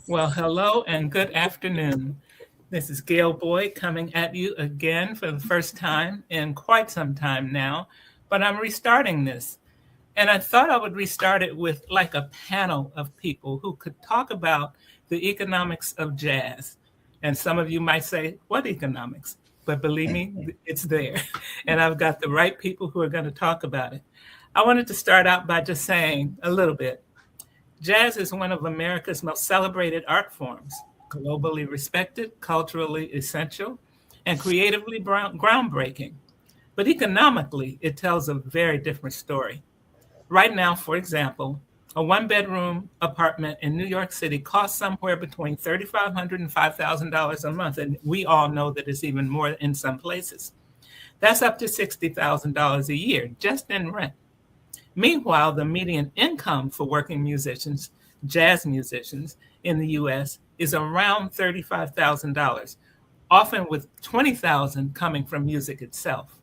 Well, hello and good afternoon. This is Gail Boyd coming at you again for the first time in quite some time now, but I'm restarting this. And I thought I would restart it with like a panel of people who could talk about the economics of jazz. And some of you might say, what economics? But believe me, it's there. And I've got the right people who are going to talk about it. I wanted to start out by just saying a little bit. Jazz is one of America's most celebrated art forms, globally respected, culturally essential, and creatively groundbreaking. But economically, it tells a very different story. Right now, for example, a one-bedroom apartment in New York City costs somewhere between $3,500 and $5,000 a month, and we all know that it's even more in some places. That's up to $60,000 a year just in rent. Meanwhile, the median income for working musicians, jazz musicians in the US is around $35,000, often with $20,000 coming from music itself.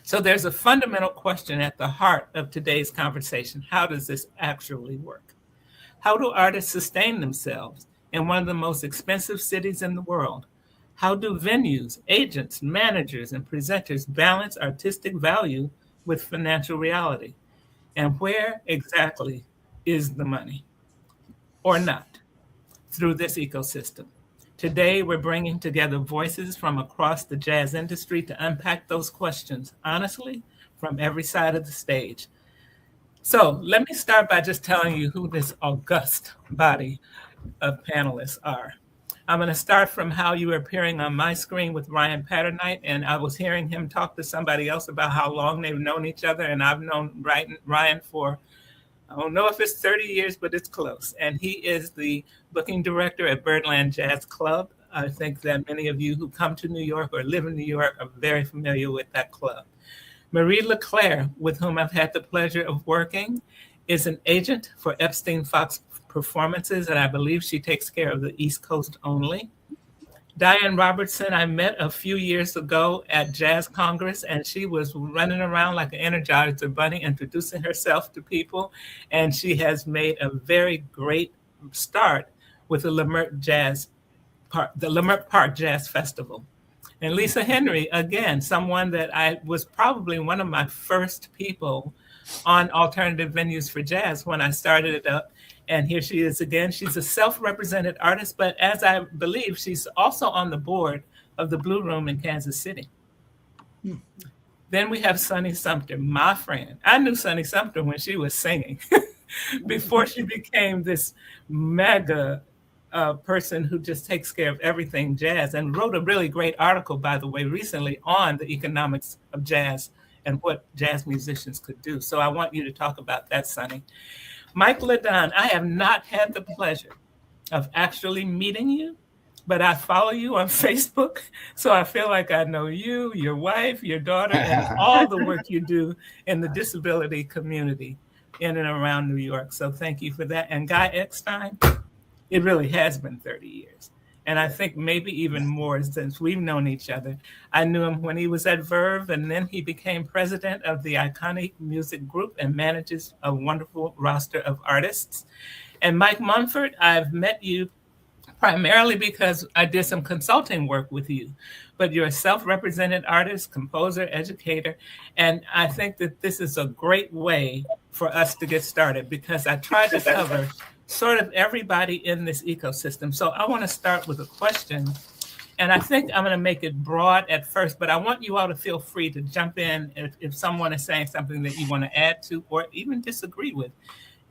So there's a fundamental question at the heart of today's conversation. How does this actually work? How do artists sustain themselves in one of the most expensive cities in the world? How do venues, agents, managers, and presenters balance artistic value with financial reality? And where exactly is the money or not through this ecosystem? Today, we're bringing together voices from across the jazz industry to unpack those questions honestly from every side of the stage. So, let me start by just telling you who this august body of panelists are. I'm going to start from how you were appearing on my screen with Ryan Patternite, and I was hearing him talk to somebody else about how long they've known each other, and I've known Ryan for, I don't know if it's 30 years, but it's close. And he is the booking director at Birdland Jazz Club. I think that many of you who come to New York or live in New York are very familiar with that club. Marie LeClaire, with whom I've had the pleasure of working, is an agent for Epstein Fox Performances, and I believe she takes care of the East Coast only. Diane Robertson, I met a few years ago at Jazz Congress, and she was running around like an Energizer bunny, introducing herself to people, and she has made a very great start with the Leimert Park Jazz Festival. And Lisa Henry, again, someone that I was probably one of my first people on alternative venues for jazz when I started it up. And here she is again. She's a self-represented artist, but as I believe, she's also on the board of the Blue Room in Kansas City. Then we have Sonny Sumter, my friend. I knew Sonny Sumter when she was singing before she became this mega person who just takes care of everything jazz, and wrote a really great article, by the way, recently on the economics of jazz and what jazz musicians could do. So I want you to talk about that, Sonny. Mike Ladon, I have not had the pleasure of actually meeting you, but I follow you on Facebook. So I feel like I know you, your wife, your daughter, and all the work you do in the disability community in and around New York. So thank you for that. And Guy Eckstein, it really has been 30 years. And I think maybe even more since we've known each other. I knew him when he was at Verve, and then he became president of the Iconic Music Group and manages a wonderful roster of artists. And Mike Mumford, I've met you primarily because I did some consulting work with you. But you're a self-represented artist, composer, educator, and I think that this is a great way for us to get started because I tried to cover sort of everybody in this ecosystem. So I want to start with a question, and I think I'm going to make it broad at first, but I want you all to feel free to jump in if someone is saying something that you want to add to or even disagree with.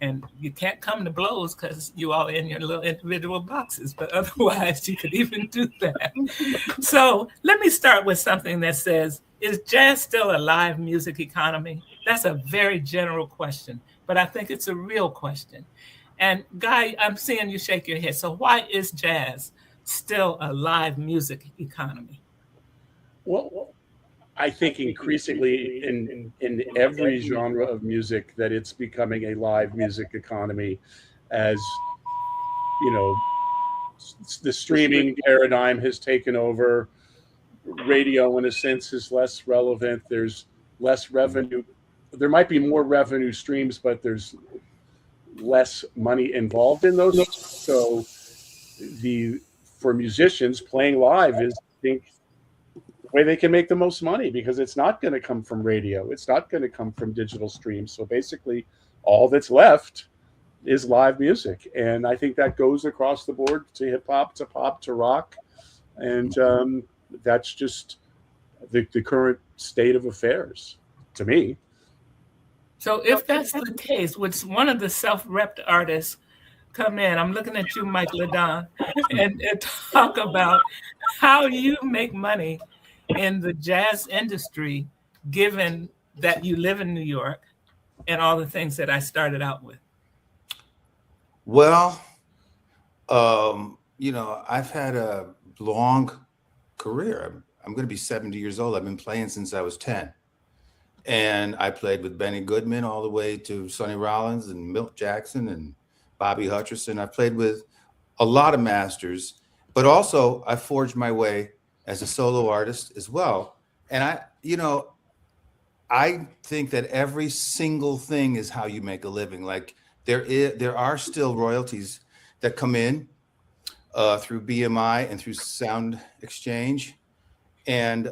And you can't come to blows because you all in your little individual boxes, but otherwise you could even do that. So let me start with something that says, is jazz still a live music economy? That's a very general question, but I think it's a real question. And Guy, I'm seeing you shake your head. So why is jazz still a live music economy? Well, I think increasingly in every genre of music that it's becoming a live music economy as, you know, the streaming paradigm has taken over. Radio, in a sense, is less relevant. There's less revenue. There might be more revenue streams, but there's less money involved in those. So for musicians, playing live is, I think, the way they can make the most money, because it's not going to come from radio. It's not going to come from digital streams. So basically, all that's left is live music. And I think that goes across the board, to hip hop, to pop, to rock. And that's just the current state of affairs to me. So if that's the case, would one of the self-repped artists come in, I'm looking at you, Mike Ledon, and talk about how you make money in the jazz industry, given that you live in New York and all the things that I started out with? Well, I've had a long career. I'm going to be 70 years old. I've been playing since I was 10. And I played with Benny Goodman all the way to Sonny Rollins and Milt Jackson and Bobby Hutcherson. I played with a lot of masters, but also I forged my way as a solo artist as well. And I think that every single thing is how you make a living. Like there are still royalties that come in through BMI and through Sound Exchange. And,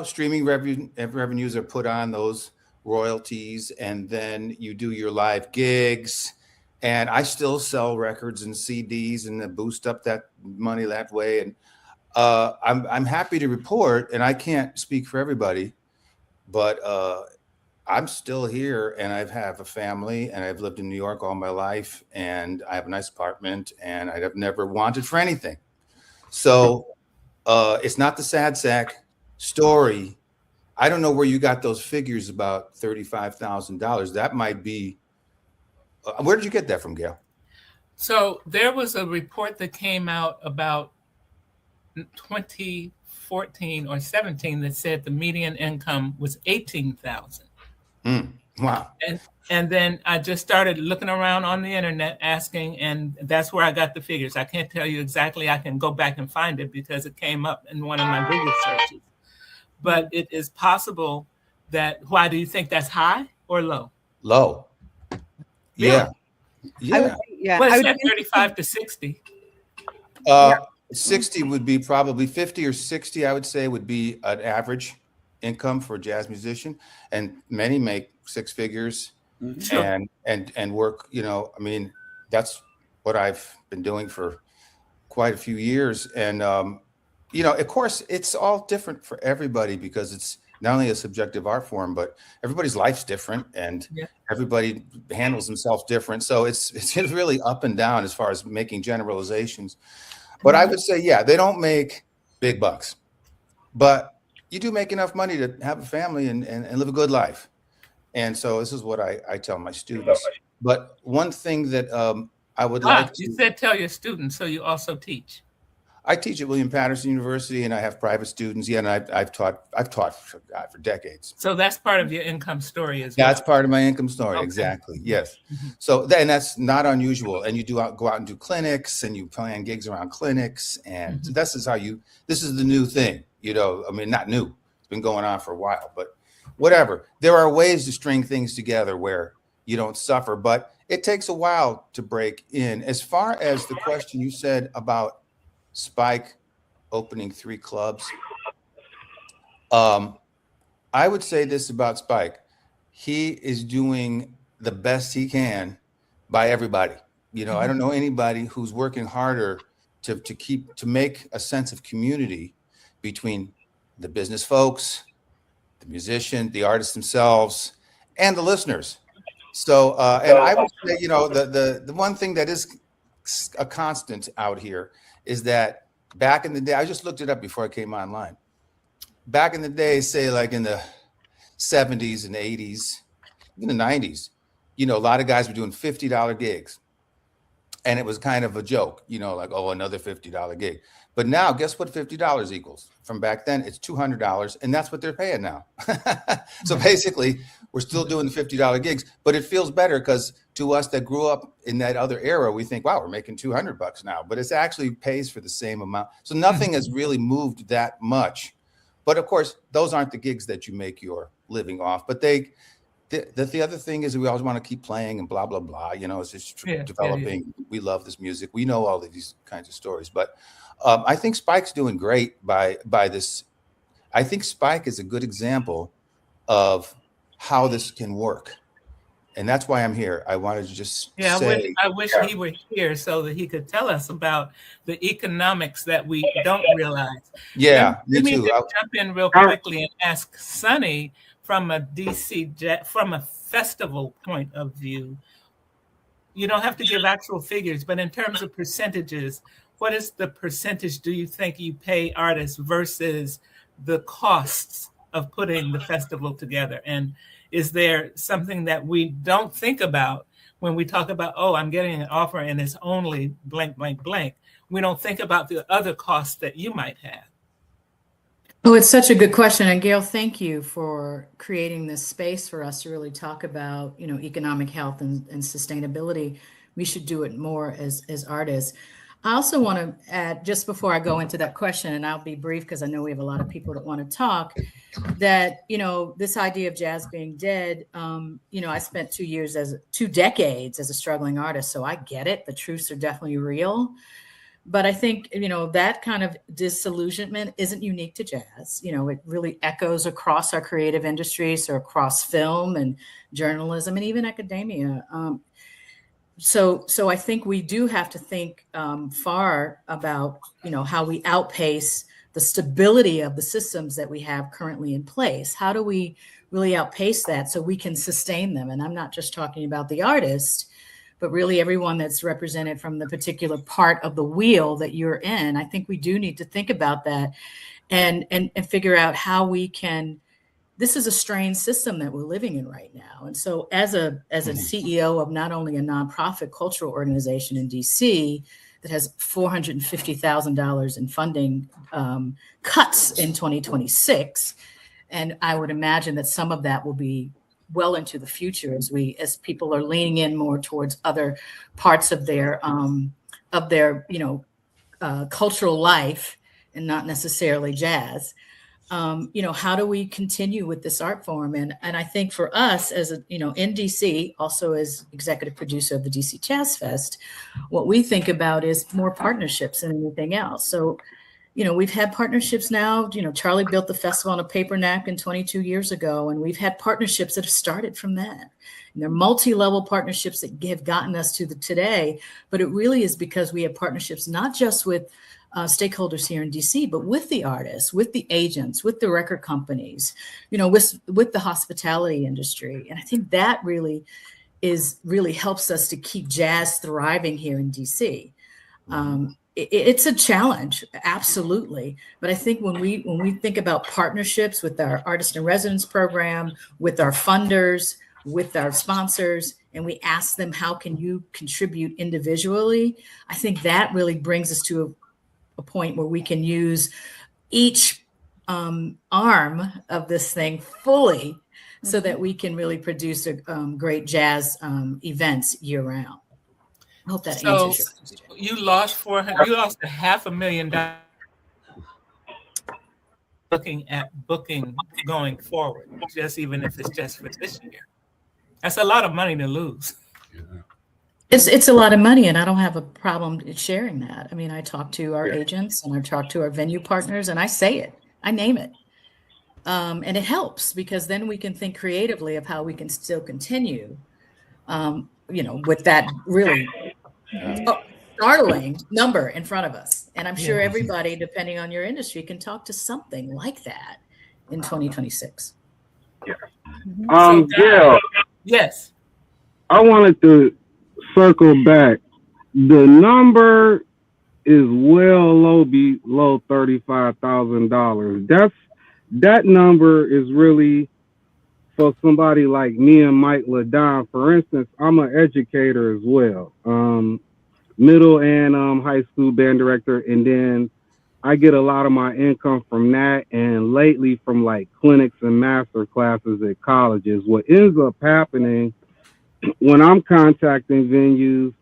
streaming revenues are put on those royalties, and then you do your live gigs. And I still sell records and CDs and boost up that money that way. And I'm happy to report, and I can't speak for everybody, but I'm still here, and I have a family, and I've lived in New York all my life, and I have a nice apartment, and I have never wanted for anything. So it's not the sad sack story. I don't know where you got those figures about $35,000. That might be, where did you get that from, Gail? So there was a report that came out about 2014 or 17 that said the median income was 18,000. Wow. And then I just started looking around on the internet asking, and that's where I got the figures. I can't tell you exactly. I can go back and find it because it came up in one of my Google searches. But it is possible that, why do you think that's high or low? Low. Yeah. Yeah. Well, it's at 35 to 60. 60 would be probably 50 or 60, I would say, would be an average income for a jazz musician. And many make six figures and work, that's what I've been doing for quite a few years. And, of course, it's all different for everybody because it's not only a subjective art form, but everybody's life's different and everybody handles themselves different. So it's really up and down as far as making generalizations. But I would say, they don't make big bucks, but you do make enough money to have a family and live a good life. And so this is what I tell my students. But one thing that I would like to... You said tell your students, so you also teach. I teach at William Patterson University, and I have private students. Yeah, and I've taught for decades. So that's part of your income story as well. That's part of my income story, exactly. Yes. So and that's not unusual. And you go out and do clinics, and you plan gigs around clinics, and this is the new thing. Not new. It's been going on for a while, but whatever. There are ways to string things together where you don't suffer, but it takes a while to break in. As far as the question you said about Spike opening 3 clubs, I would say this about Spike. He is doing the best he can by everybody. I don't know anybody who's working harder to make a sense of community between the business folks, the musician, the artists themselves, and the listeners. So, and I would say, the one thing that is a constant out here is that back in the day, I just looked it up before I came online. Back in the day, say like in the 70s and 80s, even the 90s, a lot of guys were doing $50 gigs. And it was kind of a joke, like, oh, another $50 gig. But now, guess what $50 equals? From back then, it's $200, and that's what they're paying now. So basically, we're still doing the $50 gigs, but it feels better because to us that grew up in that other era, we think, wow, we're making $200 now, but it actually pays for the same amount. So nothing has really moved that much. But of course, those aren't the gigs that you make your living off, but the other thing is that we always want to keep playing and blah blah blah. You know, it's just developing. We love this music. We know all of these kinds of stories, but I think Spike's doing great by this. I think Spike is a good example of how this can work. And that's why I'm here. I wanted to just say, I wish he were here so that he could tell us about the economics that we don't realize. Yeah, Let me me too. just jump in real quickly and ask Sonny from a from a festival point of view. You don't have to give actual figures, but in terms of percentages, what is the percentage do you think you pay artists versus the costs of putting the festival together? And is there something that we don't think about when we talk about, oh, I'm getting an offer and it's only blank, blank, blank? We don't think about the other costs that you might have. Oh, it's such a good question. And Gail, thank you for creating this space for us to really talk about, you know, economic health and sustainability. We should do it more as artists. I also want to add, just before I go into that question, and I'll be brief because I know we have a lot of people that want to talk, that, you know, this idea of jazz being dead, you know, I spent 2 decades as a struggling artist, so I get it. The truths are definitely real. But I think, you know, that kind of disillusionment isn't unique to jazz. You know, it really echoes across our creative industries or across film and journalism and even academia. So I think we do have to think far about, you know, how we outpace the stability of the systems that we have currently in place. How do we really outpace that so we can sustain them? And I'm not just talking about the artist, but really everyone that's represented from the particular part of the wheel that you're in. I think we do need to think about that and figure out how we can. This is a strained system that we're living in right now. And so as a CEO of not only a nonprofit cultural organization in DC that has $450,000 in funding cuts in 2026, and I would imagine that some of that will be well into the future as people are leaning in more towards other parts of their cultural life and not necessarily jazz. You know, how do we continue with this art form? And I think for us as a, you know, in DC, also as executive producer of the DC Jazz Fest, what we think about is more partnerships than anything else. So, you know, we've had partnerships now. You know, Charlie built the festival on a paper napkin 22 years ago, and we've had partnerships that have started from that. And they're multi-level partnerships that have gotten us to today, but it really is because we have partnerships not just with stakeholders here in DC, but with the artists, with the agents, with the record companies, you know, with the hospitality industry. And I think that really helps us to keep jazz thriving here in DC. It's a challenge, absolutely. But I think when we think about partnerships with our artist in residence program, with our funders, with our sponsors, and we ask them, how can you contribute individually? I think that really brings us to a point where we can use each arm of this thing fully so that we can really produce great jazz events year round. I hope that answers your question. You lost $500,000 looking at booking going forward, just even if it's just for this year. That's a lot of money to lose. Yeah. It's a lot of money, and I don't have a problem sharing that. I mean, I talk to our agents and I talk to our venue partners, and I say it, I name it. And it helps because then we can think creatively of how we can still continue, you know, with that really startling number in front of us. And I'm sure everybody, depending on your industry, can talk to something like that in 2026. Yeah. Gail. Yes. I wanted to circle back. The number is well below $35,000. That number is really for somebody like me and Mike LaDon. For instance, I'm an educator as well, middle and high school band director, and then I get a lot of my income from that, and lately from like clinics and master classes at colleges. What ends up happening when I'm contacting venues,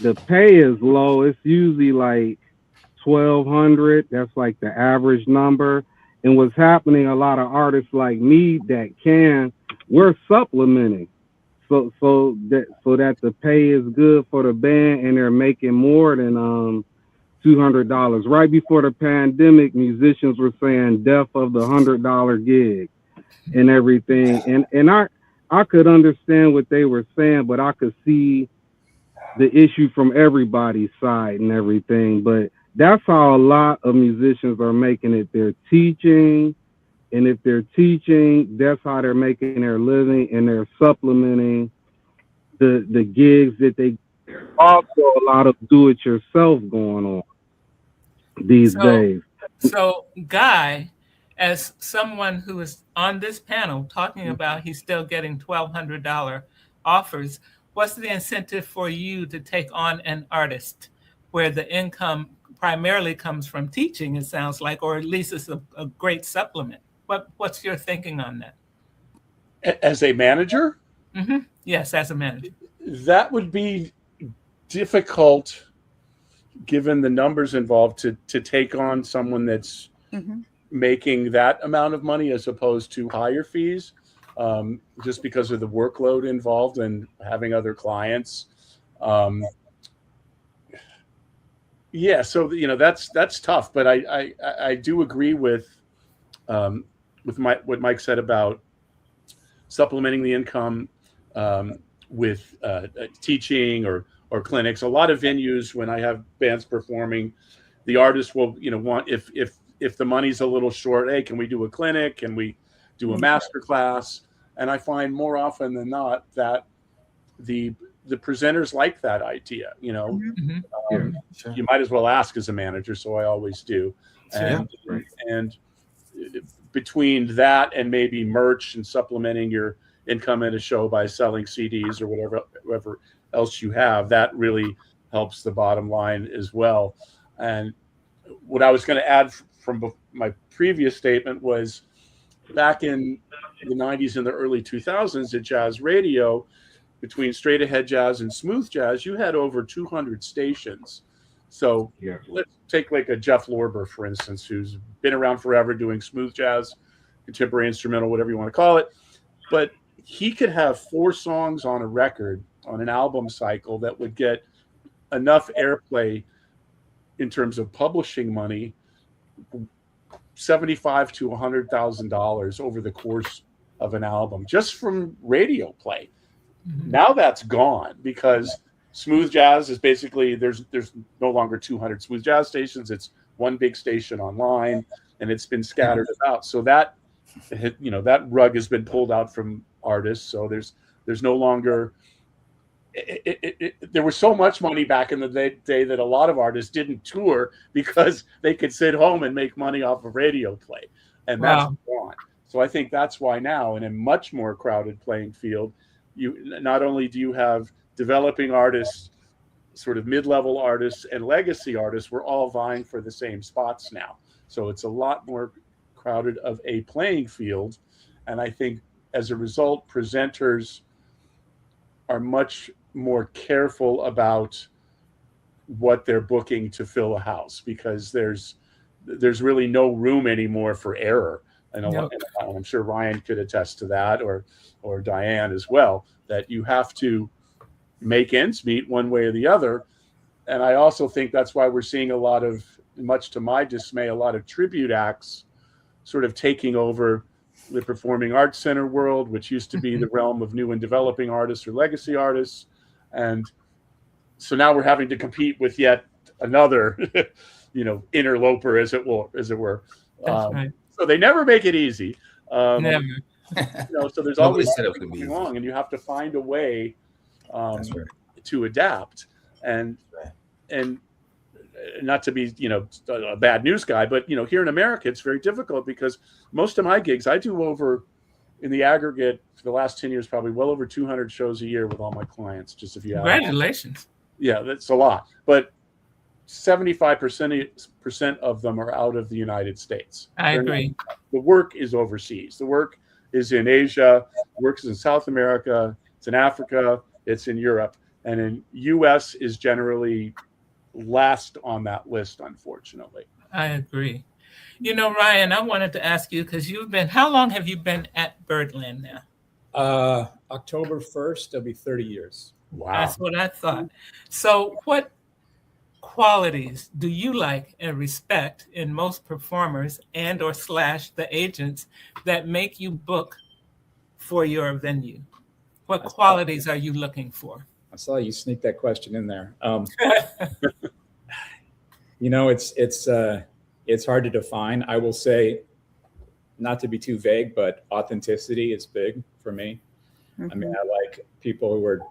the pay is low. It's usually like $1,200. That's like the average number. And what's happening, a lot of artists like me that can we're supplementing. So that the pay is good for the band and they're making more than $200. Right before the pandemic, musicians were saying death of the $100 gig and everything. And I could understand what they were saying, but I could see the issue from everybody's side and everything. But that's how a lot of musicians are making it. They're teaching, and if they're teaching, that's how they're making their living, and they're supplementing the gigs that they. Also, a lot of do-it-yourself going on these days. So, Guy, as someone who is on this panel talking about he's still getting $1,200 offers, what's the incentive for you to take on an artist where the income primarily comes from teaching, it sounds like, or at least it's a great supplement? What's your thinking on that? As a manager? Mm-hmm. Yes, as a manager. That would be difficult given the numbers involved to take on someone that's making that amount of money as opposed to higher fees, just because of the workload involved and having other clients. Yeah, so that's tough, but I do agree with what Mike said about supplementing the income with teaching or clinics. A lot of venues, when I have bands performing, the artist will want, if the money's a little short, hey, can we do a clinic? Can we do a master class? And I find more often than not that the presenters like that idea. Sure. You might as well ask as a manager, so I always do. And between that and maybe merch and supplementing your income at a show by selling CDs or whatever else you have, that really helps the bottom line as well. And what I was going to add from my previous statement was, back in the 90s and the early 2000s at Jazz Radio, between straight ahead jazz and smooth jazz, you had over 200 stations. So let's take like a Jeff Lorber, for instance, who's been around forever doing smooth jazz, contemporary instrumental, whatever you want to call it. But he could have 4 songs on a record, on an album cycle, that would get enough airplay in terms of publishing money, $75,000 to $100,000 over the course of an album, just from radio play. Now that's gone because smooth jazz is basically, there's no longer 200 smooth jazz stations. It's one big station online, and it's been scattered about. So that rug has been pulled out from artists. So there's no longer. There was so much money back in the day that a lot of artists didn't tour because they could sit home and make money off of radio play, and that's gone. So I think that's why now, in a much more crowded playing field, you not only do you have developing artists, sort of mid-level artists, and legacy artists, we're all vying for the same spots now. So it's a lot more crowded of a playing field, and I think as a result, presenters are much more careful about what they're booking to fill a house, because there's really no room anymore for error. And I'm sure Ryan could attest to that, or Diane as well, that you have to make ends meet one way or the other. And I also think that's why we're seeing a lot of, much to my dismay, a lot of tribute acts sort of taking over the performing arts center world, which used to be the realm of new and developing artists or legacy artists. And so now we're having to compete with yet another, interloper, as it were. Right. So they never make it easy. Never. So there's always something going on, and you have to find a way to adapt. And not to be, a bad news guy, but here in America, it's very difficult because most of my gigs, I do over, in the aggregate for the last 10 years, probably well over 200 shows a year with all my clients. Just if you have, congratulations. Yeah, that's a lot. But 75% of them are out of the United States. I agree. The work is overseas. The work is in Asia. The work is in South America. It's in Africa. It's in Europe. And in U.S. is generally last on that list, unfortunately. I agree. Ryan, I wanted to ask you, because how long have you been at Birdland now? October 1st, it'll be 30 years. Wow. That's what I thought. So, what qualities do you like and respect in most performers and or slash the agents that make you book for your venue? What qualities are you looking for? I saw you sneak that question in there. You know, it's hard to define. I will say, not to be too vague, but authenticity is big for me. I mean, I like people who are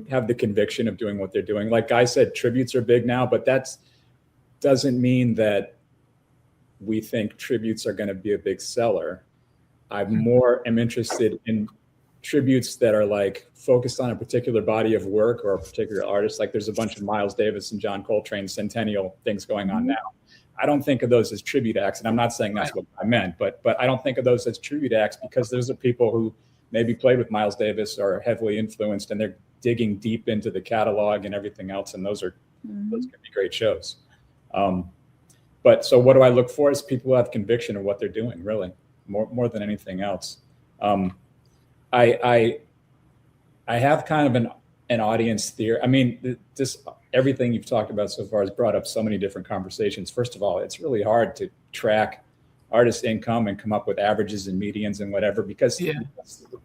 have the conviction of doing what they're doing. Like Guy said, tributes are big now, but that doesn't mean that we think tributes are going to be a big seller. I more am interested in tributes that are like focused on a particular body of work or a particular artist. Like there's a bunch of Miles Davis and John Coltrane centennial things going on now. I don't think of those as tribute acts, and I'm not saying that's what I meant, but I don't think of those as tribute acts because those are people who maybe played with Miles Davis or are heavily influenced, and they're digging deep into the catalog and everything else, and those can be great shows. But so what do I look for is people who have conviction of what they're doing, really, more than anything else. I have kind of an audience theory. I mean, everything you've talked about so far has brought up so many different conversations. First of all, it's really hard to track artist income and come up with averages and medians and whatever, because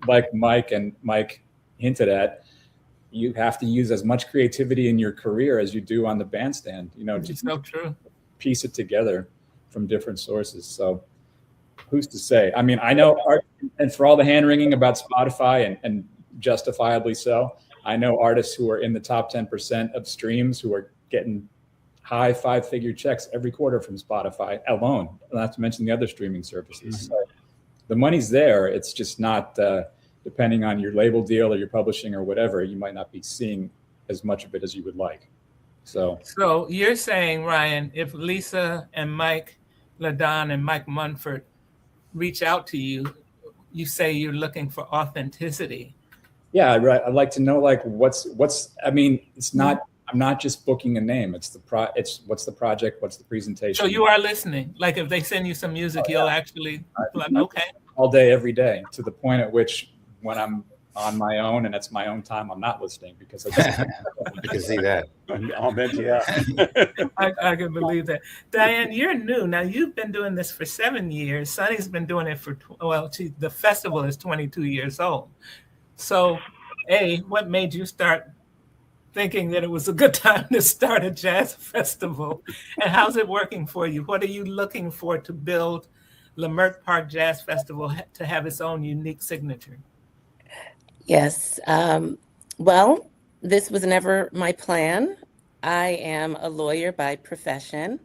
like Mike hinted at, you have to use as much creativity in your career as you do on the bandstand, you know, just so true. Piece it together from different sources. So who's to say? I mean, I know art, and for all the hand wringing about Spotify and justifiably so, I know artists who are in the top 10% of streams who are getting high 5-figure checks every quarter from Spotify alone, not to mention the other streaming services. So the money's there. It's just not, depending on your label deal or your publishing or whatever, you might not be seeing as much of it as you would like. So you're saying, Ryan, if Lisa and Mike LaDon and Mike Munford reach out to you, you say you're looking for authenticity. Yeah, right. I'd like to know, like, what's. I mean, it's not. I'm not just booking a name. It's It's what's the project? What's the presentation? So you are listening. Like if they send you some music, you'll actually. Okay. All day, every day, to the point at which when I'm on my own and it's my own time, I'm not listening because I just. You can see that. I'll bet you. Yeah. I can believe that. Diane, you're new. Now you've been doing this for 7 years. Sonny's been doing it for the festival is 22 years old. So, what made you start thinking that it was a good time to start a jazz festival? And how's it working for you? What are you looking for to build Leimert Park Jazz Festival to have its own unique signature? Yes. Well, this was never my plan. I am a lawyer by profession.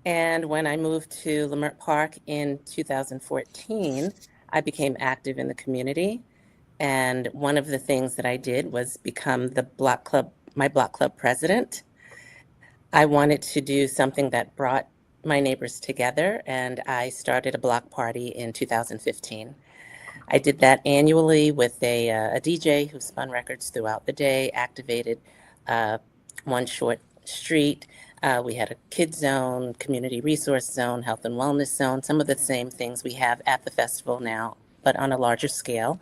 And when I moved to Leimert Park in 2014, I became active in the community. And one of the things that I did was become my block club president. I wanted to do something that brought my neighbors together, and I started a block party in 2015. I did that annually with a DJ who spun records throughout the day, activated one short street. We had a kids zone, community resource zone, health and wellness zone, some of the same things we have at the festival now, but on a larger scale.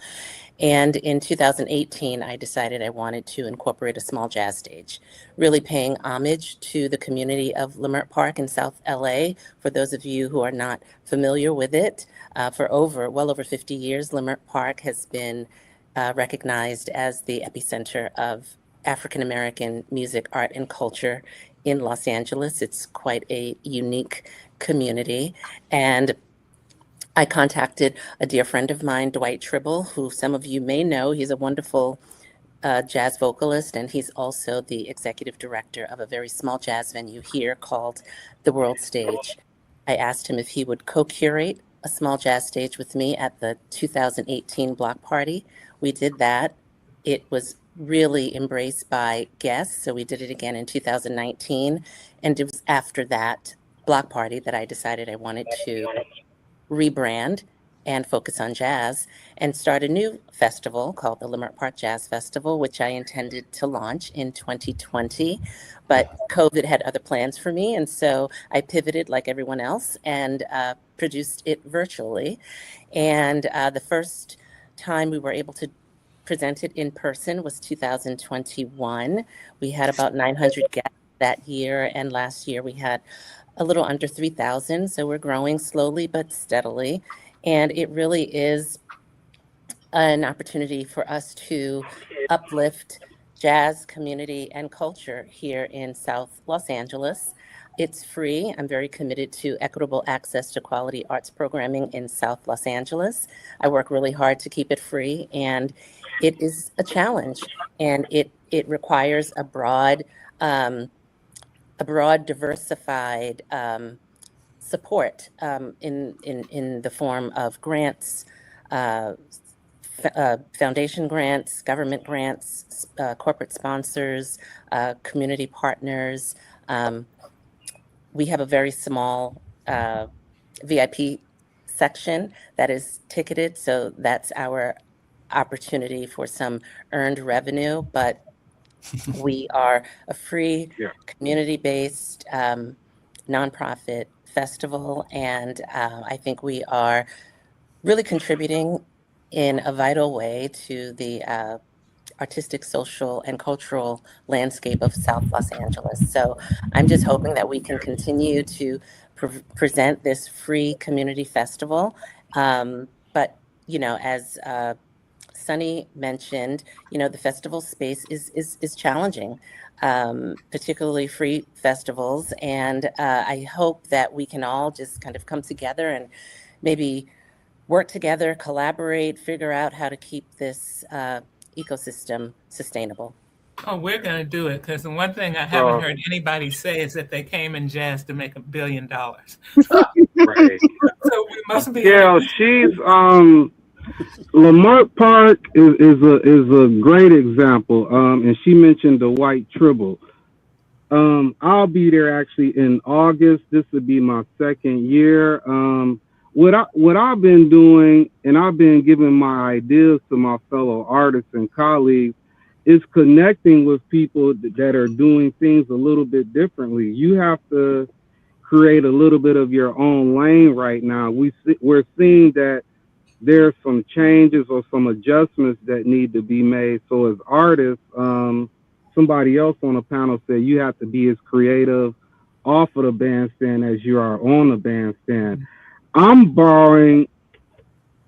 And in 2018, I decided I wanted to incorporate a small jazz stage, really paying homage to the community of Leimert Park in South LA. For those of you who are not familiar with it, for well over 50 years, Leimert Park has been recognized as the epicenter of African-American music, art, and culture in Los Angeles. It's quite a unique community. And I contacted a dear friend of mine, Dwight Tribble, who some of you may know. He's a wonderful jazz vocalist, and he's also the executive director of a very small jazz venue here called The World Stage. I asked him if he would co-curate a small jazz stage with me at the 2018 block party. We did that. It was really embraced by guests, so we did it again in 2019. And it was after that block party that I decided I wanted to rebrand and focus on jazz and start a new festival called the Leimert Park Jazz Festival, which I intended to launch in 2020. But COVID had other plans for me. And so I pivoted like everyone else and produced it virtually. And the first time we were able to present it in person was 2021. We had about 900 guests that year, and last year we had a little under 3,000. So we're growing slowly but steadily. And it really is an opportunity for us to uplift jazz community and culture here in South Los Angeles. It's free. I'm very committed to equitable access to quality arts programming in South Los Angeles. I work really hard to keep it free, and it is a challenge, and it requires a broad, diversified support in the form of grants, foundation grants, government grants, corporate sponsors, community partners. We have a very small VIP section that is ticketed, so that's our opportunity for some earned revenue, but we are a free, community-based nonprofit festival, and I think we are really contributing in a vital way to the artistic, social, and cultural landscape of South Los Angeles. So I'm just hoping that we can continue to present this free community festival. But, you know, as Sunny mentioned, you know, the festival space is challenging, particularly free festivals. And I hope that we can all just kind of come together and maybe work together, collaborate, figure out how to keep this ecosystem sustainable. Oh, we're going to do it, because the one thing I haven't heard anybody say is that they came in jazz to make $1 billion. Right. So we must be. Yeah, she's Lamert Park is a great example. And she mentioned the White Tribble. I'll be there actually in August. This would be my second year. What I've been doing, and I've been giving my ideas to my fellow artists and colleagues, is connecting with people that are doing things a little bit differently. You have to create a little bit of your own lane right now. We're seeing that there's some changes or some adjustments that need to be made. So as artists, somebody else on the panel said you have to be as creative off of the bandstand as you are on the bandstand.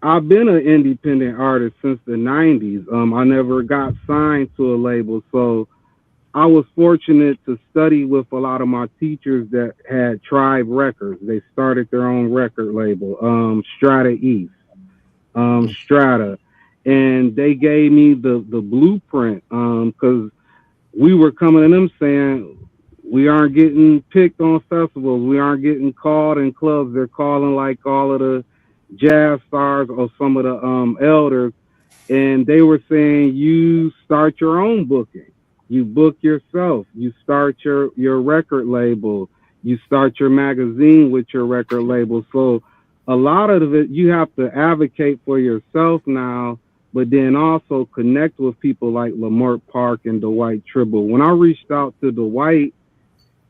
I've been an independent artist since the 90s. I never got signed to a label, so I was fortunate to study with a lot of my teachers that had Tribe Records. They started their own record label, Strata East, Strata, and they gave me the blueprint, because we were coming to them saying, we aren't getting picked on festivals. We aren't getting called in clubs. They're calling like all of the jazz stars or some of the elders. And they were saying, you start your own booking. You book yourself. You start your record label. You start your magazine with your record label. So a lot of it, you have to advocate for yourself now, but then also connect with people like Lamert Park and Dwight Tribble. When I reached out to Dwight,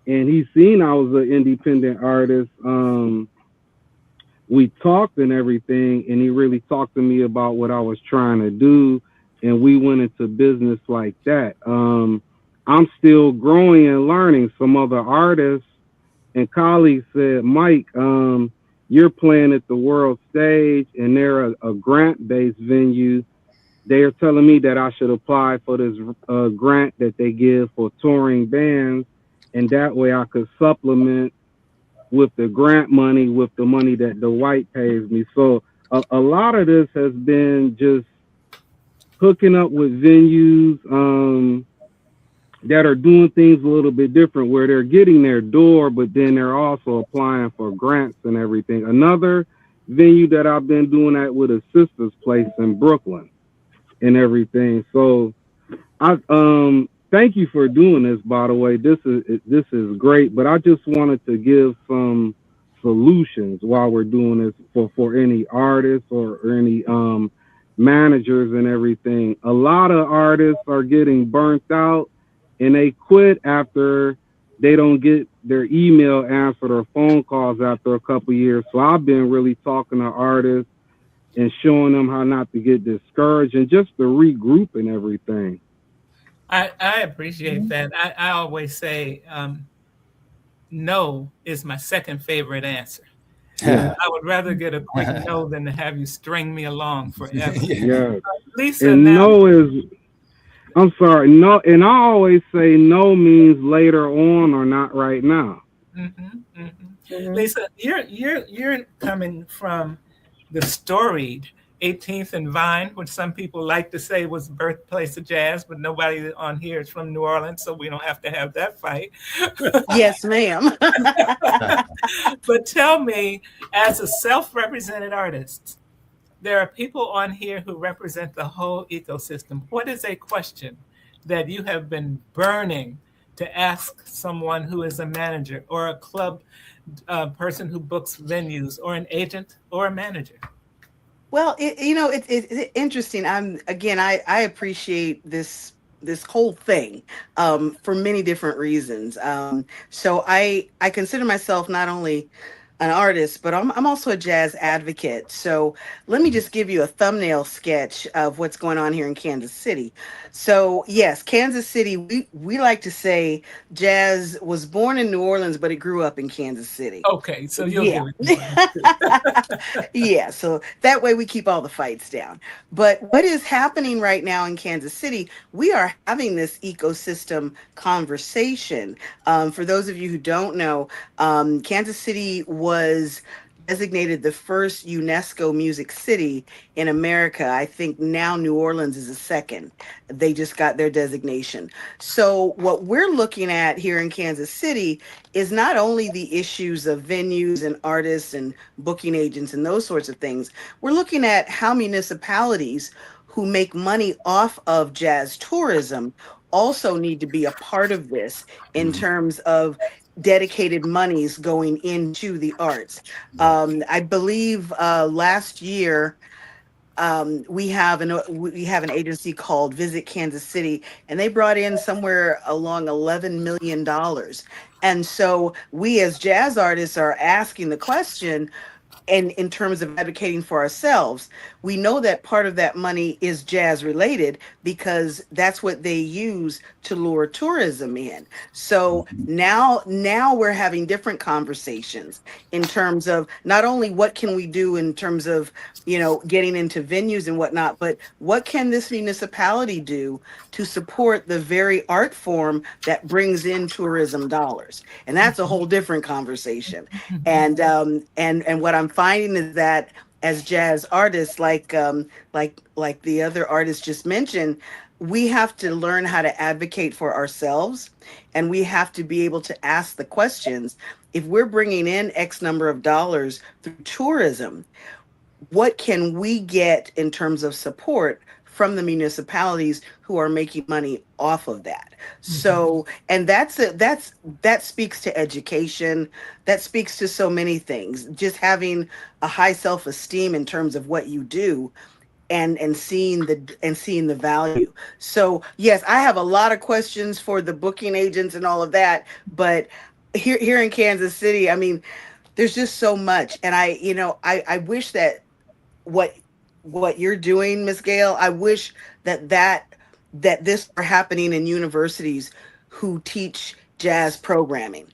and he seen I was an independent artist, we talked and everything, and he really talked to me about what I was trying to do, and we went into business like that. I'm still growing and learning. Some other artists and colleagues said, Mike, you're playing at the world stage, and they're a grant-based venue. They are telling me that I should apply for this grant that they give for touring bands, and that way I could supplement with the grant money, with the money that Dwight pays me. So a lot of this has been just hooking up with venues that are doing things a little bit different, where they're getting their door, but then they're also applying for grants and everything. Another venue that I've been doing that with a sister's place in Brooklyn and everything. So thank you for doing this, by the way. This is great, but I just wanted to give some solutions while we're doing this for any artists or any managers and everything. A lot of artists are getting burnt out, and they quit after they don't get their email answered or phone calls after a couple of years. So I've been really talking to artists and showing them how not to get discouraged and just to regroup and everything. I appreciate that. I always say no is my second favorite answer. Yeah. I would rather get a quick no than to have you string me along forever. Yeah. Lisa, And now, no is, I'm sorry, no, and I always say no means later on or not right now. Lisa, you're coming from the storied 18th and Vine, which some people like to say was birthplace of jazz, but nobody on here is from New Orleans, so we don't have to have that fight. Yes, ma'am. But tell me, as a self-represented artist, there are people on here who represent the whole ecosystem. What is a question that you have been burning to ask someone who is a manager or a club person who books venues or an agent or a manager? Well, it's interesting. I appreciate this whole thing for many different reasons. So I consider myself not only an artist, but I'm also a jazz advocate. So let me just give you a thumbnail sketch of what's going on here in Kansas City. So yes, Kansas City, we like to say jazz was born in New Orleans, but it grew up in Kansas City. Okay, so you'll Yeah. give it. Yeah, so that way we keep all the fights down. But what is happening right now in Kansas City, we are having this ecosystem conversation. For those of you who don't know, Kansas City was designated the first UNESCO music city in America. I think now New Orleans is a second. They just got their designation. So what we're looking at here in Kansas City is not only the issues of venues and artists and booking agents and those sorts of things. We're looking at how municipalities who make money off of jazz tourism also need to be a part of this in terms of dedicated monies going into the arts. I believe last year we have an agency called Visit Kansas City, and they brought in somewhere along $11 million. And so we as jazz artists are asking the question, and in terms of advocating for ourselves, we know that part of that money is jazz related because that's what they use to lure tourism in. So now we're having different conversations in terms of not only what can we do in terms of, getting into venues and whatnot, but what can this municipality do to support the very art form that brings in tourism dollars? And that's a whole different conversation. And what I'm finding is that as jazz artists, like the other artists just mentioned, we have to learn how to advocate for ourselves, and we have to be able to ask the questions. If we're bringing in X number of dollars through tourism, what can we get in terms of support from the municipalities who are making money off of that? So, and that speaks to education. That speaks to so many things. Just having a high self-esteem in terms of what you do, and seeing the value. So yes, I have a lot of questions for the booking agents and all of that, but here in Kansas City, I mean, there's just so much, and I wish that what you're doing, Miss Gail, I wish that this were happening in universities who teach jazz programming,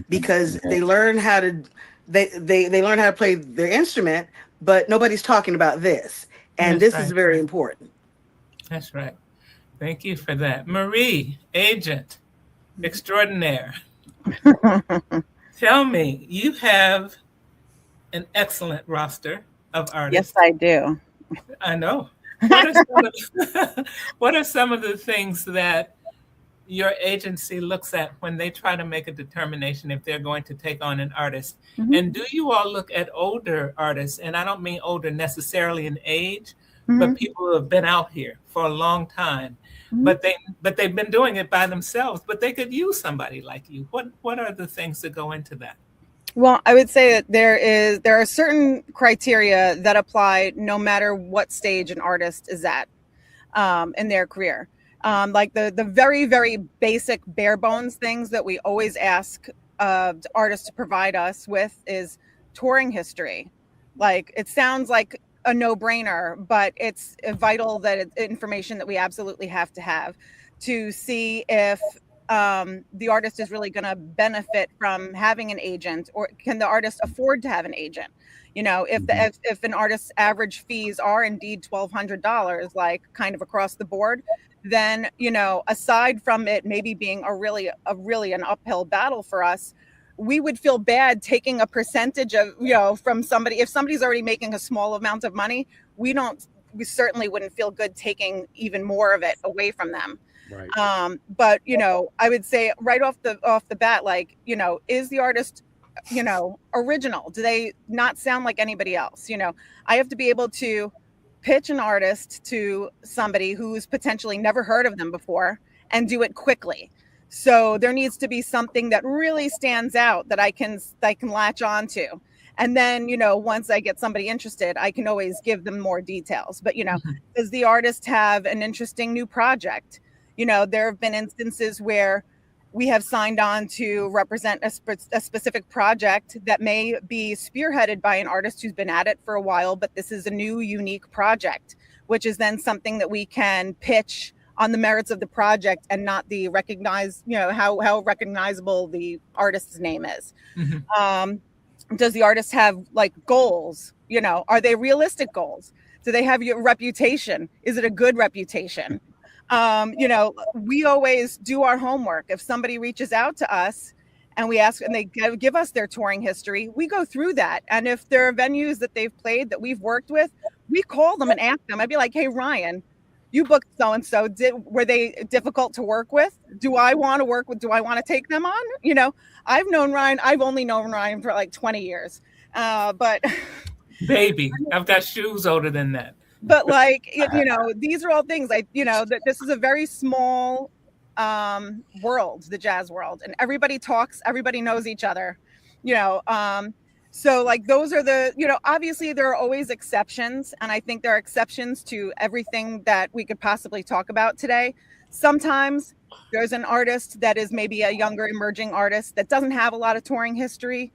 because they learn how to they learn how to play their instrument, but nobody's talking about this. And That's this is right. very important. That's right. Thank you for that. Marie, agent extraordinaire. Tell me, you have an excellent roster of artists. Yes, I do. I know. What are some of the things that your agency looks at when they try to make a determination if they're going to take on an artist? And do you all look at older artists? And I don't mean older necessarily in age, but people who have been out here for a long time, but they've been doing it by themselves, but they could use somebody like you. What are the things that go into that? Well, I would say that there are certain criteria that apply no matter what stage an artist is at in their career. Like the very, very basic bare bones things that we always ask artists to provide us with is touring history. Like, it sounds like a no-brainer, but it's vital that it's information that we absolutely have to have to see if the artist is really going to benefit from having an agent, or can the artist afford to have an agent? You know, if an artist's average fees are indeed $1,200, like kind of across the board, then, you know, aside from it maybe being a really an uphill battle for us, we would feel bad taking a percentage of, you know, from somebody. If somebody's already making a small amount of money, we certainly wouldn't feel good taking even more of it away from them. Right. But, you know, I would say right off the bat, like, you know, is the artist, you know, original? Do they not sound like anybody else? You know, I have to be able to pitch an artist to somebody who's potentially never heard of them before and do it quickly. So there needs to be something that really stands out that I can latch on to. And then, you know, once I get somebody interested, I can always give them more details. But, you know, does the artist have an interesting new project? You know, there have been instances where we have signed on to represent a specific project that may be spearheaded by an artist who's been at it for a while, but this is a new, unique project, which is then something that we can pitch on the merits of the project and not the recognized, you know, how recognizable the artist's name is. Does the artist have like goals? You know, are they realistic goals? Do they have your reputation? Is it a good reputation? You know, we always do our homework. If somebody reaches out to us and we ask, and they give us their touring history, we go through that. And if there are venues that they've played that we've worked with, we call them and ask them. I'd be like, hey, Ryan, you booked so-and-so. Were they difficult to work with? Do I want to work with? Do I want to take them on? You know, I've only known Ryan for like 20 years. But baby, I've got shoes older than that. But like, you know, these are all things you know, that this is a very small world, the jazz world, and everybody talks, everybody knows each other, you know. So like those are the, you know, obviously there are always exceptions. And I think there are exceptions to everything that we could possibly talk about today. Sometimes there's an artist that is maybe a younger emerging artist that doesn't have a lot of touring history,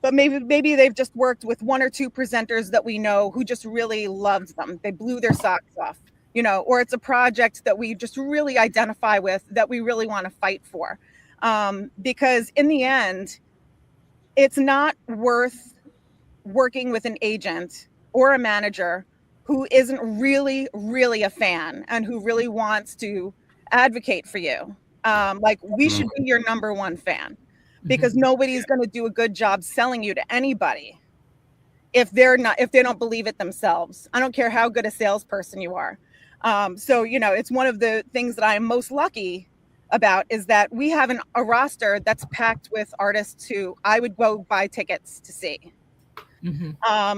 but maybe they've just worked with one or two presenters that we know who just really loved them. They blew their socks off, you know, or it's a project that we just really identify with, that we really want to fight for. Because in the end, it's not worth working with an agent or a manager who isn't really, really a fan and who really wants to advocate for you. Like we should be your number one fan, because nobody's going to do a good job selling you to anybody if they don't believe it themselves. I don't care how good a salesperson you are. So, you know, it's one of the things that I am most lucky about is that we have a roster that's packed with artists who I would go buy tickets to see.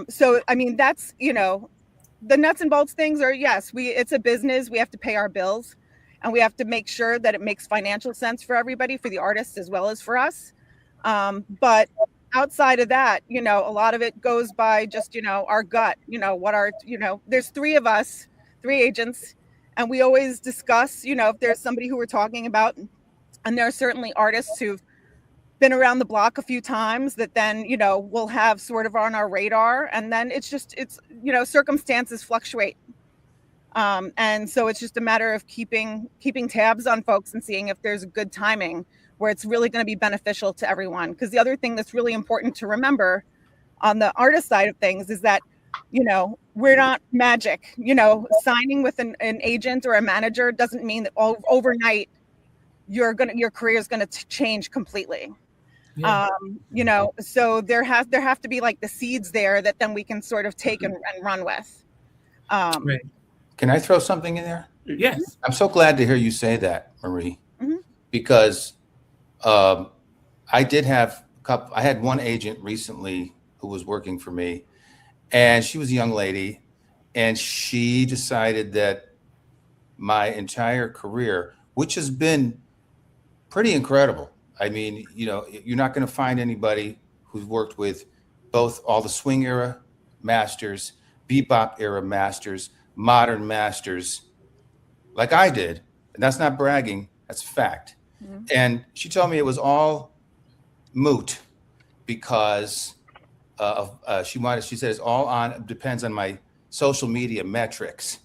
So, I mean, that's, you know, the nuts and bolts things are, yes, it's a business. We have to pay our bills and we have to make sure that it makes financial sense for everybody, for the artists as well as for us. But outside of that, you know, a lot of it goes by just, you know, our gut, you know, there's three of us, three agents, and we always discuss, you know, if there's somebody who we're talking about, and there are certainly artists who've been around the block a few times that then, you know, we'll have sort of on our radar. And then it's, you know, circumstances fluctuate. And so it's just a matter of keeping tabs on folks and seeing if there's a good timing where it's really going to be beneficial to everyone. Because the other thing that's really important to remember on the artist side of things is that, you know, we're not magic. You know, signing with an agent or a manager doesn't mean that overnight your career is going to change completely. Yeah. You know, so there have to be like the seeds there that then we can sort of take and run with. Right. Can I throw something in there? Yes. I'm so glad to hear you say that, Marie, because I had one agent recently who was working for me, and she was a young lady, and she decided that my entire career, which has been pretty incredible. I mean, you know, you're not going to find anybody who's worked with both all the swing era masters, bebop era masters, modern masters, like I did. And that's not bragging, that's fact. And she told me it was all moot because she said it's all depends on my social media metrics.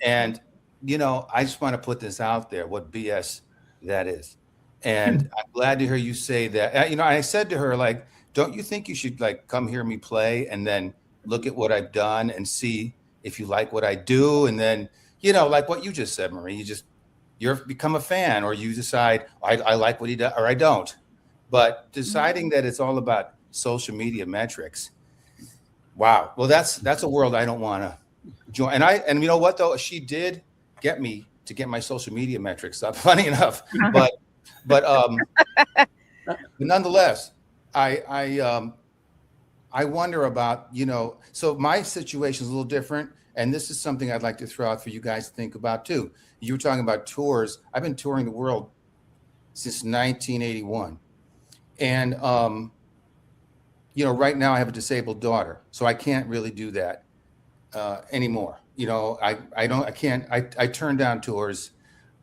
And, you know, I just want to put this out there, what BS that is. And I'm glad to hear you say that. You know, I said to her, like, don't you think you should like come hear me play and then look at what I've done and see if you like what I do? And then, you know, like what you just said, Marie, you're become a fan, or you decide I like what he does or I don't. But deciding that it's all about social media metrics. Wow. Well, that's a world I don't want to join. And you know what though? She did get me to get my social media metrics up, funny enough. But nonetheless, I wonder about, you know, so my situation is a little different. And this is something I'd like to throw out for you guys to think about too. You were talking about tours. I've been touring the world since 1981. And, you know, right now I have a disabled daughter, so I can't really do that anymore. You know, I turn down tours.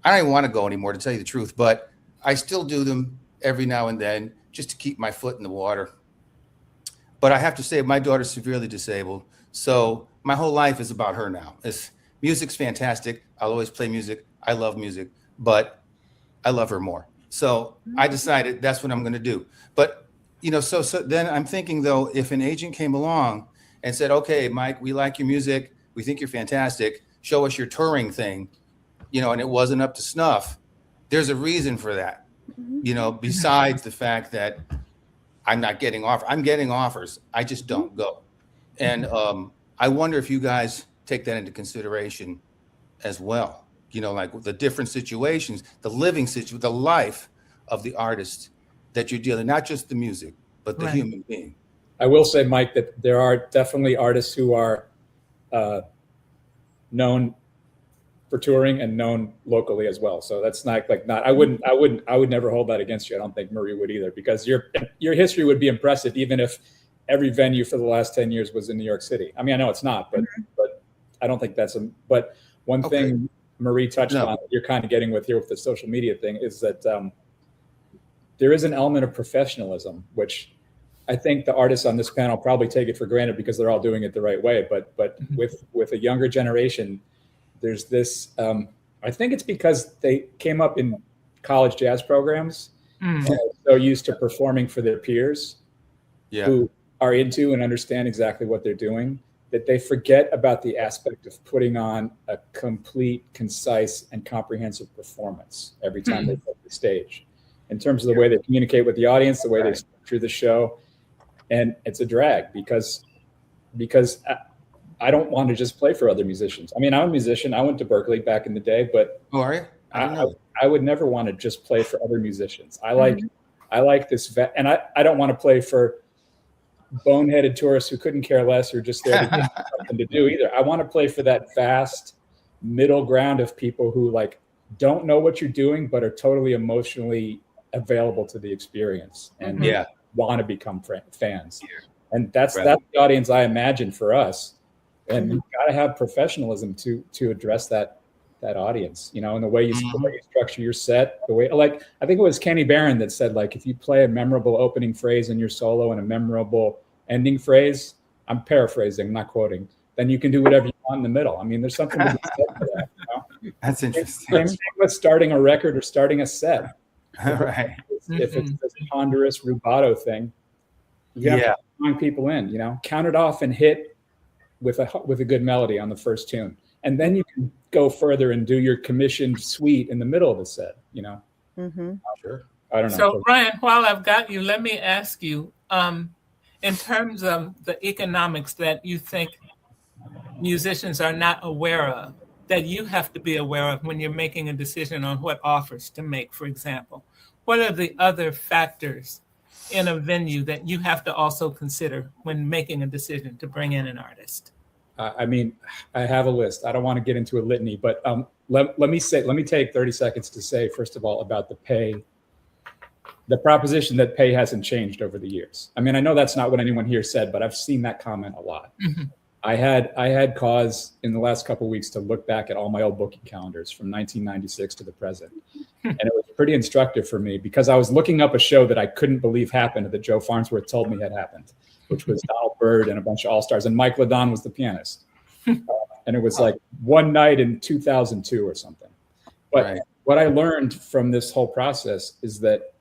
I don't even want to go anymore, to tell you the truth, but I still do them every now and then just to keep my foot in the water. But I have to say, my daughter's severely disabled. So my whole life is about her now. Music's fantastic. I'll always play music. I love music, but I love her more. So I decided that's what I'm going to do. But, you know, so then I'm thinking, though, if an agent came along and said, okay, Mike, we like your music. We think you're fantastic. Show us your touring thing, you know, and it wasn't up to snuff. There's a reason for that, you know, besides the fact that I'm not getting offers. I'm getting offers. I just don't go. And I wonder if you guys take that into consideration as well. You know, like the different situations, the living situation, the life of the artist that you're dealing, not just the music, but the human being. I will say, Mike, that there are definitely artists who are known for touring and known locally as well. So that's not like I would never hold that against you. I don't think Marie would either, because your history would be impressive even if every venue for the last 10 years was in New York City. I mean, I know it's not, but I don't think but one thing Marie touched on that you're kind of getting with here with the social media thing is that there is an element of professionalism, which I think the artists on this panel probably take it for granted because they're all doing it the right way. But with a younger generation, there's this, I think it's because they came up in college jazz programs and are so used to performing for their peers who are into and understand exactly what they're doing, that they forget about the aspect of putting on a complete, concise, and comprehensive performance every time they take the stage, in terms of the way they communicate with the audience, the way they structure the show. And it's a drag because I don't want to just play for other musicians. I mean, I'm a musician. I went to Berkeley back in the day, but are you? I would never want to just play for other musicians. I like this, and I don't want to play for boneheaded tourists who couldn't care less or just there to get something to do either. I want to play for that vast middle ground of people who like don't know what you're doing, but are totally emotionally available to the experience and want to become fans. And that's the audience I imagine for us. And you've got to have professionalism to address that audience, you know, and the way you structure your set, the way, like, I think it was Kenny Barron that said, like, if you play a memorable opening phrase in your solo and a memorable ending phrase, I'm paraphrasing, not quoting, then you can do whatever you want in the middle. I mean, there's something to be said for that. You know? That's interesting. Same thing with starting a record or starting a set. Right. If it's this ponderous rubato thing, you have to bring people in, you know, count it off and hit with a good melody on the first tune. And then you can go further and do your commissioned suite in the middle of the set, you know? Sure. I don't know. So, Brian, while I've got you, let me ask you, in terms of the economics that you think musicians are not aware of, that you have to be aware of when you're making a decision on what offers to make, for example, what are the other factors in a venue that you have to also consider when making a decision to bring in an artist? I mean, I have a list. I don't want to get into a litany, but let me take 30 seconds to say, first of all, about the pay, the proposition that pay hasn't changed over the years. I mean, I know that's not what anyone here said, but I've seen that comment a lot. I had cause in the last couple of weeks to look back at all my old booking calendars from 1996 to the present. And it was pretty instructive for me because I was looking up a show that I couldn't believe happened that Joe Farnsworth told me had happened, which was Donald Byrd and a bunch of all-stars. And Mike Ladon was the pianist. And it was like one night in 2002 or something. But Right. what I learned from this whole process is that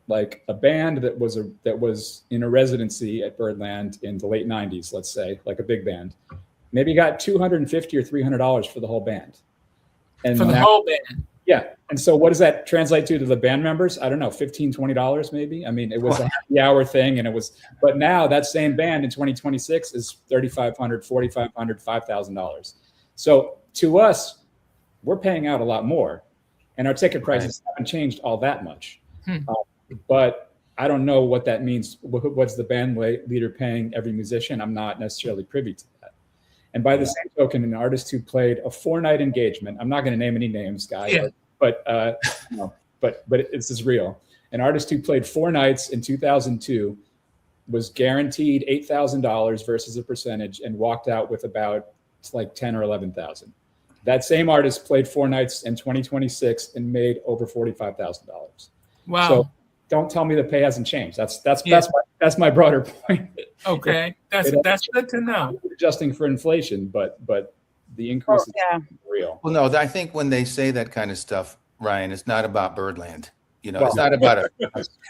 like a band that was in a residency at Birdland in the late 90s, let's say, like a big band, maybe got $250 or $300 for the whole band. And For the now- whole band. yeah. And so what does that translate to the band members? I don't know, $15, $20 maybe. I mean, it was a happy hour thing, and but now that same band in 2026 is $3,500, $4,500, $5,000. So to us, we're paying out a lot more, and our ticket prices haven't changed all that much. But I don't know what that means. What's the band leader paying every musician? I'm not necessarily privy to that. And by the same token, an artist who played a 4-night engagement, I'm not going to name any names, guys, but this is real. An artist who played 4 nights in 2002 was guaranteed $8,000 versus a percentage and walked out with about like 10 or 11,000. That same artist played 4 nights in 2026 and made over $45,000. Wow. So don't tell me the pay hasn't changed. That's my broader point. Okay, that's good to know. Adjusting for inflation, but the increase is real. Well, no, I think when they say that kind of stuff, Ryan, it's not about Birdland. You know, it's not about it.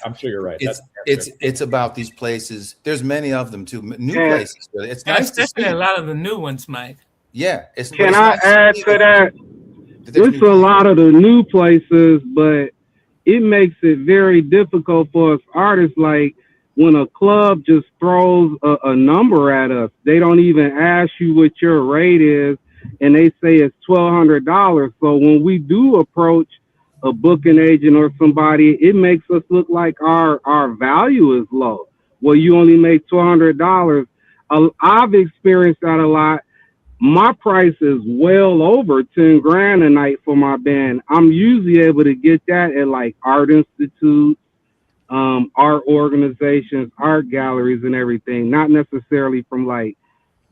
I'm sure you're right. It's about these places. There's many of them too. New places. Really. It's nice to Especially see. a lot of the new ones, Mike. Yeah. Can I add to that? There's It's a lot of the new places, but it makes it very difficult for us artists. Like when a club just throws a number at us, they don't even ask you what your rate is, and they say it's $1,200. So when we do approach a booking agent or somebody, it makes us look like our value is low. Well, you only make $1,200. I've experienced that a lot. My price is well over 10 grand a night for my band. I'm usually able to get that at like art institutes, art organizations, art galleries and everything, not necessarily from like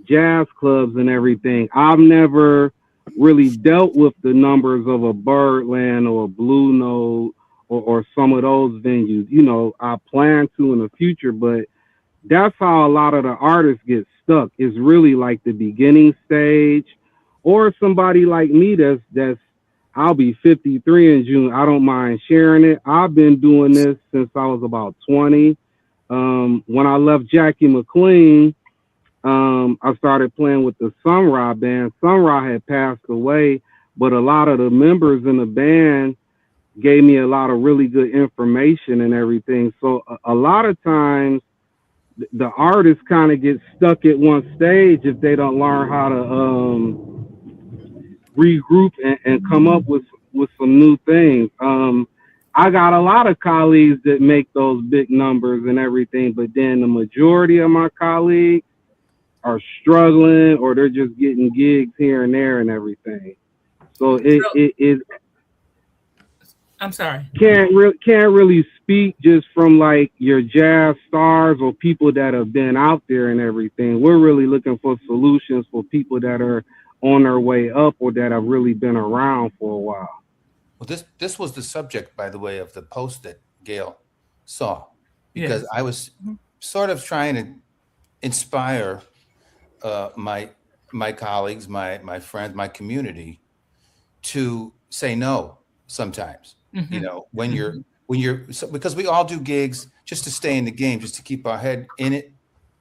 jazz clubs and everything. I've never really dealt with the numbers of a Birdland or a Blue Note or some of those venues. You know, I plan to in the future, but that's how a lot of the artists get stuck. Is really like the beginning stage, or somebody like me that's I'll be 53 in June. I don't mind sharing it. I've been doing this since I was about 20. When I left Jackie McLean, I started playing with the Sun Ra band. Sun Ra had passed away, but a lot of the members in the band gave me a lot of really good information and everything. So a lot of times the artists kind of get stuck at one stage if they don't learn how to regroup and come up with some new things. I got a lot of colleagues that make those big numbers and everything, but then the majority of my colleagues are struggling, or they're just getting gigs here and there and everything. So it I'm sorry. can't really speak just from like your jazz stars or people that have been out there and everything. We're really looking for solutions for people that are on their way up or that have really been around for a while. Well, this was the subject, by the way, of the post that Gail saw, because Yes. I was sort of trying to inspire my colleagues, my friends, my community to say no sometimes. You know, when you're because we all do gigs just to stay in the game, just to keep our head in it,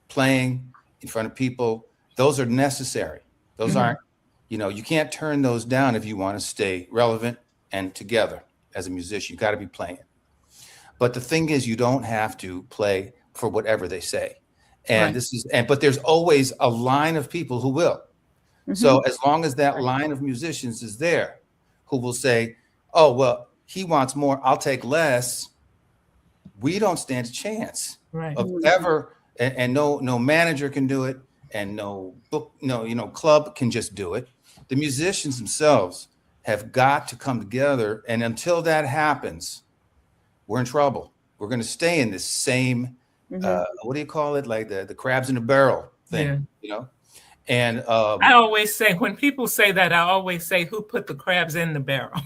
playing in front of people. Those are necessary. Those aren't, you know, you can't turn those down if you want to stay relevant and together as a musician. You got to be playing. But the thing is, you don't have to play for whatever they say. And but there's always a line of people who will. So as long as that line of musicians is there, who will say, oh, well, he wants more, I'll take less. We don't stand a chance of ever, and no manager can do it, and no club can just do it. The musicians themselves have got to come together, and until that happens, we're in trouble. We're going to stay in this same, what do you call it? Like the crabs in the barrel thing, you know? And I always say, when people say that, I always say, who put the crabs in the barrel?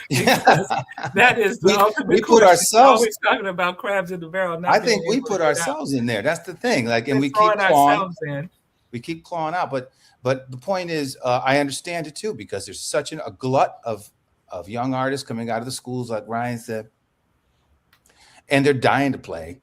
Because that is the ultimate we put question. ourselves. Always talking about crabs in the barrel. I think we put ourselves in there. That's the thing. Like, and we keep throwing clawing. ourselves in. We keep clawing out, but the point is, I understand it too, because there's such a glut of young artists coming out of the schools, like Ryan said, and they're dying to play,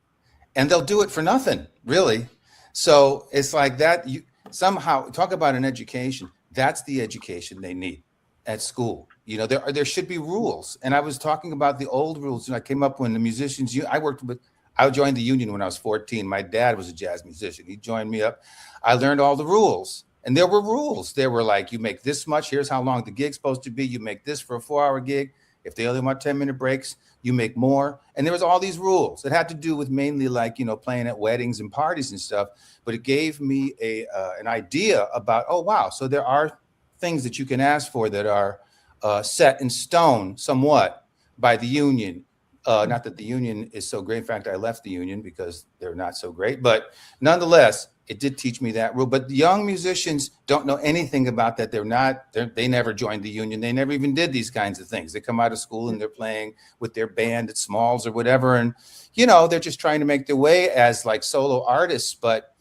and they'll do it for nothing, really. So it's like that. You somehow talk about an education. That's the education they need at school. You know, there should be rules. And I was talking about the old rules. And I came up when the musicians. I joined the union when I was 14. My dad was a jazz musician. He joined me up. I learned all the rules. And there were rules. There were like, you make this much. Here's how long the gig's supposed to be. You make this for a 4-hour gig. If they only want 10-minute breaks, you make more. And there was all these rules. It had to do with mainly like, you know, playing at weddings and parties and stuff. But it gave me an idea about, oh, wow. So there are things that you can ask for that are set in stone somewhat by the union. Not that the union is so great. In fact, I left the union because they're not so great. But nonetheless, it did teach me that rule. But the young musicians don't know anything about that. They never joined the union. They never even did these kinds of things. They come out of school and they're playing with their band at Smalls or whatever. And, you know, they're just trying to make their way as like solo artists. But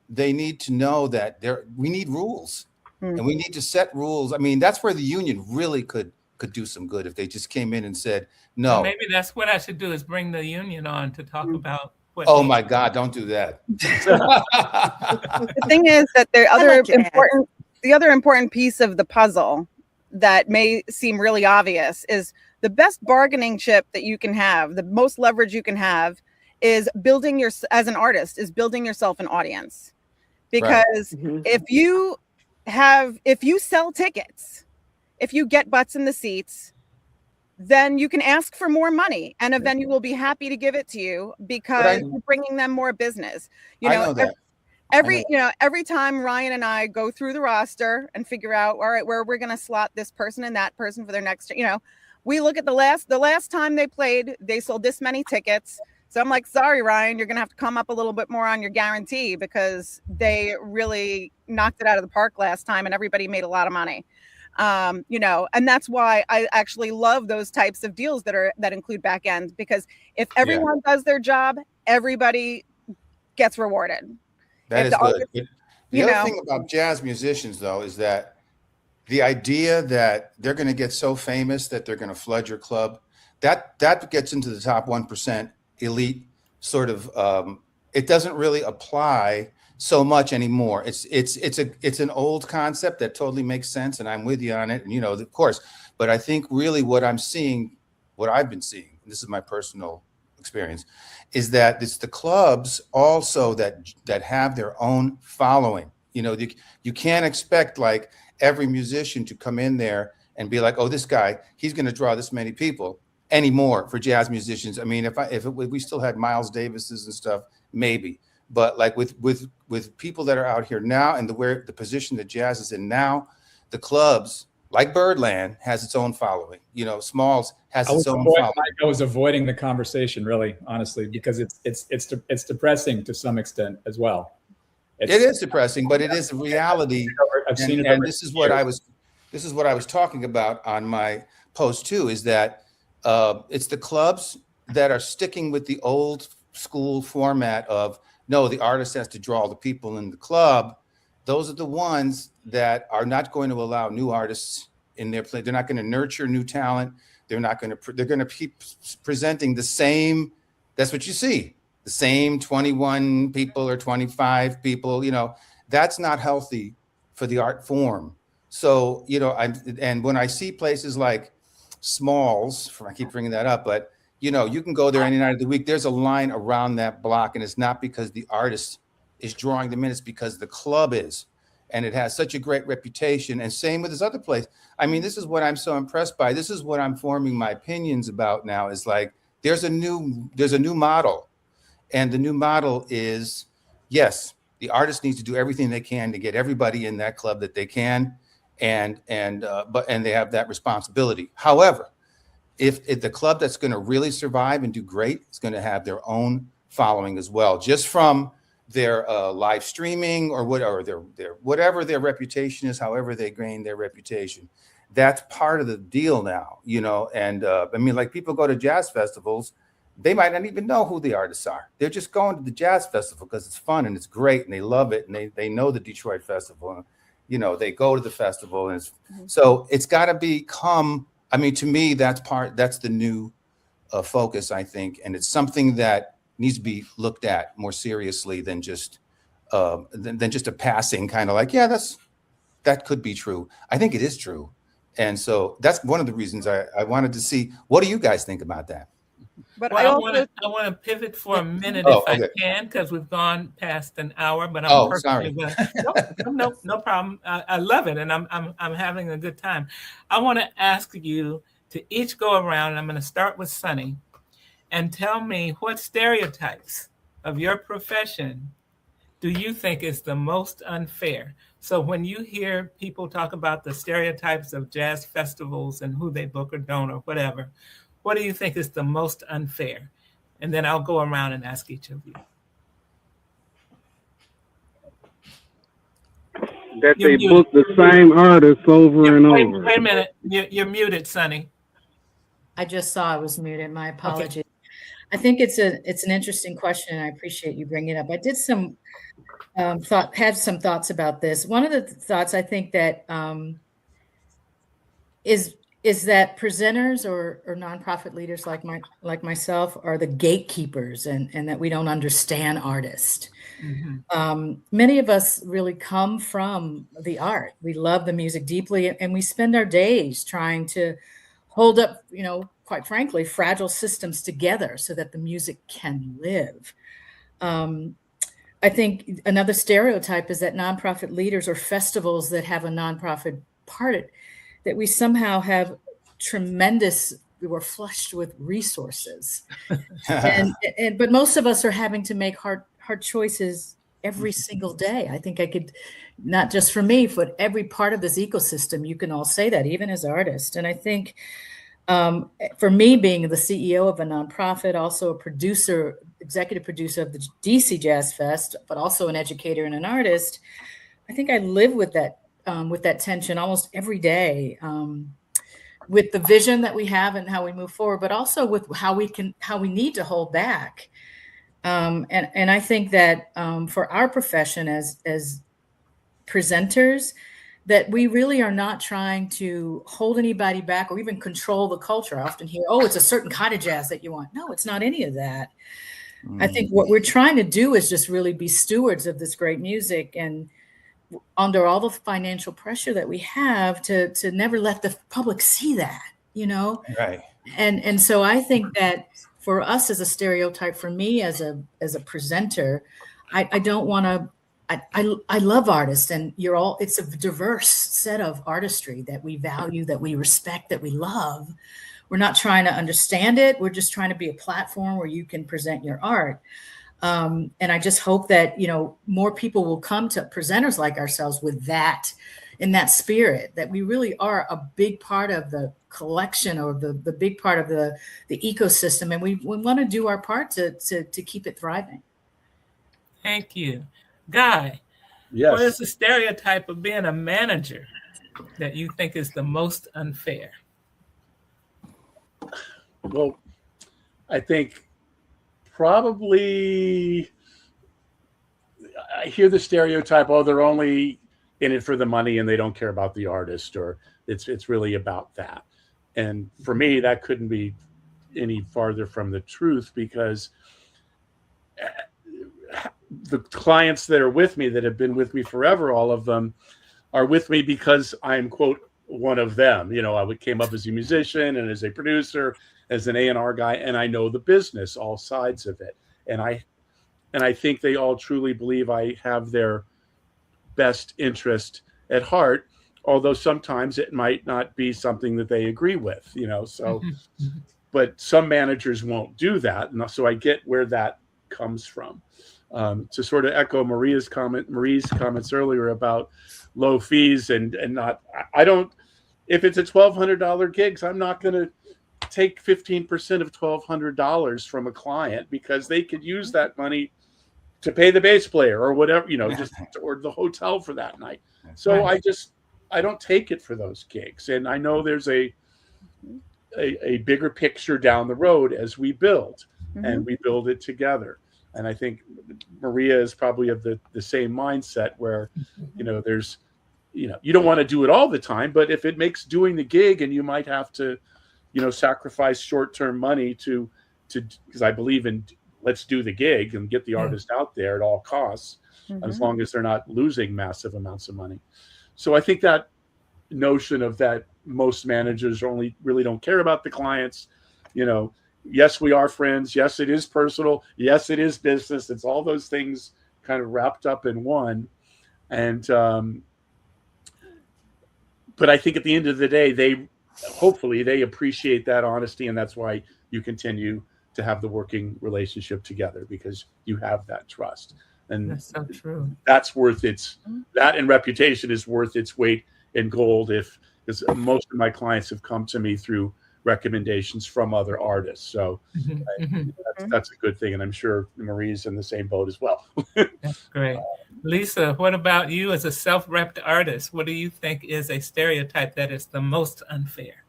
they need to know that we need rules. And we need to set rules. I mean, that's where the union really could do some good if they just came in and said, no. Well, maybe that's what I should do, is bring the union on to talk about what. Oh my God, don't do that. The thing is that the other important piece of the puzzle that may seem really obvious is the best bargaining chip that you can have, the most leverage you can have, is building as an artist, is building yourself an audience. Because if you sell tickets, if you get butts in the seats, then you can ask for more money, and a venue will be happy to give it to you because you're bringing them more business. You know, every time Ryan and I go through the roster and figure out, all right, where we're going to slot this person and that person for their next, you know, we look at the last time they played, they sold this many tickets. So I'm like, sorry, Ryan, you're going to have to come up a little bit more on your guarantee because they really knocked it out of the park last time and everybody made a lot of money. You know, and that's why I actually love those types of deals that include back end, because if everyone does their job, everybody gets rewarded. That is good. The other thing about jazz musicians, though, is that the idea that they're going to get so famous that they're going to flood your club, that gets into the top 1% elite sort of, it doesn't really apply so much anymore. It's an old concept that totally makes sense, and I'm with you on it. And, you know, of course, but I think really what I've been seeing, and this is my personal experience, is that it's the clubs also that have their own following. You know, you can't expect like every musician to come in there and be like, oh, this guy, he's going to draw this many people anymore for jazz musicians. I mean, if we still had Miles Davises and stuff, maybe. But like with people that are out here now and the position that jazz is in now, the clubs, like Birdland, has its own following. You know, Smalls has its own following. I was avoiding the conversation, really, honestly, because it's depressing to some extent as well. It is depressing, but it is a reality. I've seen it. And this is what I was talking about on my post too, is that it's the clubs that are sticking with the old school format of, no, the artist has to draw the people in the club. Those are the ones that are not going to allow new artists in their play. They're not going to nurture new talent. They're going to keep presenting the same. That's what you see. The same 21 people or 25 people, you know, that's not healthy for the art form. So, you know, and when I see places like Smalls, I keep bringing that up, but you know, you can go there any night of the week. There's a line around that block, and it's not because the artist is drawing them in, it's because the club is. And it has such a great reputation. And same with this other place. I mean, this is what I'm so impressed by. This is what I'm forming my opinions about now, is like there's a new model. And the new model is, yes, the artist needs to do everything they can to get everybody in that club that they can. And they have that responsibility. However, if the club that's going to really survive and do great is going to have their own following as well, just from their live streaming or whatever their reputation is, however they gain their reputation, that's part of the deal now, you know. And I mean, like people go to jazz festivals they might not even know who the artists are. They're just going to the jazz festival because it's fun and it's great and they love it and they know the Detroit Festival. And, you know, they go to the festival and so it's got to become. I mean, to me, that's the new focus, I think, and it's something that needs to be looked at more seriously than just a passing kind of like, yeah, that could be true. I think it is true. And so that's one of the reasons I wanted to see, what do you guys think about that? But Well, I I want to pivot for a minute Oh, if okay. I can, because we've gone past an hour. But I'm Oh, perfectly sorry. no problem. I love it, and I'm having a good time. I want to ask you to each go around, and I'm going to start with Sunny, and tell me what stereotypes of your profession do you think is the most unfair? So when you hear people talk about the stereotypes of jazz festivals and who they book or don't or whatever, what do you think is the most unfair? And then I'll go around and ask each of you. That You're they muted. book the same artists over and Wait, over. wait a minute. You're muted, Sonny. I just saw I was muted. My apologies. I think it's an interesting question, and I appreciate you bringing it up. I did had some thoughts about this. One of the thoughts I think that is that presenters or nonprofit leaders like myself are the gatekeepers, and that we don't understand artists. Mm-hmm. Many of us really come from the art. We love the music deeply, and we spend our days trying to hold up, you know, quite frankly, fragile systems together so that the music can live. I think another stereotype is that nonprofit leaders or festivals that have a nonprofit part, that we somehow have we're flushed with resources. But most of us are having to make hard choices every single day. I think I could, not just for me, but every part of this ecosystem, you can all say that, even as artists. And I think for me, being the CEO of a nonprofit, also a producer, executive producer of the DC Jazz Fest, but also an educator and an artist, I think I live with that tension almost every day, with the vision that we have and how we move forward, but also with how we need to hold back. And I think that for our profession as presenters, that we really are not trying to hold anybody back or even control the culture. I often hear, oh, it's a certain kind of jazz that you want. No, it's not any of that. I think what we're trying to do is just really be stewards of this great music, and under all the financial pressure that we have to never let the public see that, you know? Right. And so I think that for us as a stereotype, for me as a presenter, I don't want to, I love artists, and it's a diverse set of artistry that we value, that we respect, that we love. We're not trying to understand it. We're just trying to be a platform where you can present your art. And I just hope that, you know, more people will come to presenters like ourselves with that, in that spirit, that we really are a big part of the collection, or the big part of the ecosystem. And we want to do our part to keep it thriving. Thank you. Guy, Yes. what is the stereotype of being a manager that you think is the most unfair? Well, I think probably I hear the stereotype, oh, they're only in it for the money and they don't care about the artist, or it's really about that. And for me, that couldn't be any farther from the truth, because the clients that are with me, that have been with me forever, all of them are with me because I'm, quote, one of them. You know, I came up as a musician and as a producer, as an A&R guy, and I know the business, all sides of it. And I think they all truly believe I have their best interest at heart, although sometimes it might not be something that they agree with, you know, so, but some managers won't do that. And so I get where that comes from. To sort of echo Marie's comments earlier about low fees and not, I don't, if it's a $1,200 gigs, I'm not going to take 15% of $1,200 from a client, because they could use that money to pay the bass player or whatever, you know, just, or the hotel for that night. So I don't take it for those gigs. And I know there's a bigger picture down the road as we build. and we build it together. And I think Maria is probably of the same mindset where, there's, you don't want to do it all the time, but if it makes doing the gig and you might have to, sacrifice short-term money to, because I believe in let's do the gig and get the artist out there at all costs, as long as they're not losing massive amounts of money. So I think that notion of that most managers really don't care about the clients. Yes, we are friends. Yes, it is personal. Yes, it is business. It's all those things kind of wrapped up in one. And but I think at the end of the day, hopefully they appreciate that honesty, and that's why you continue to have the working relationship together, because you have that trust. And That's so true. that's worth that, and reputation is worth its weight in gold, because most of my clients have come to me through recommendations from other artists. So that's a good thing. And I'm sure Marie's in the same boat as well. That's great. Lisa, what about you as a self-repped artist? What do you think is a stereotype that is the most unfair?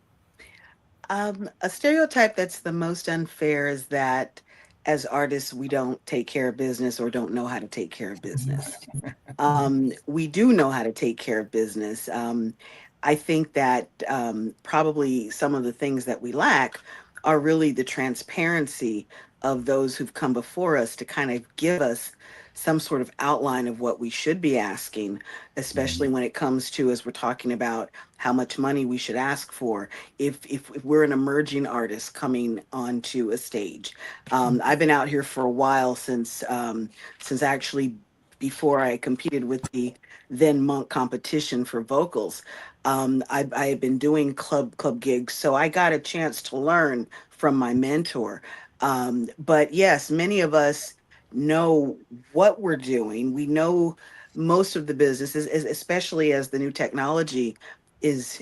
A stereotype that's the most unfair is that as artists, we don't take care of business or don't know how to take care of business. We do know how to take care of business. I think that probably some of the things that we lack are really the transparency of those who've come before us to kind of give us some sort of outline of what we should be asking, especially when it comes to, as we're talking about, how much money we should ask for if we're an emerging artist coming onto a stage. I've been out here for a while, since actually before I competed with the then Monk competition for vocals. I had been doing club gigs, so I got a chance to learn from my mentor. But yes, many of us know what we're doing. We know most of the businesses, especially as the new technology is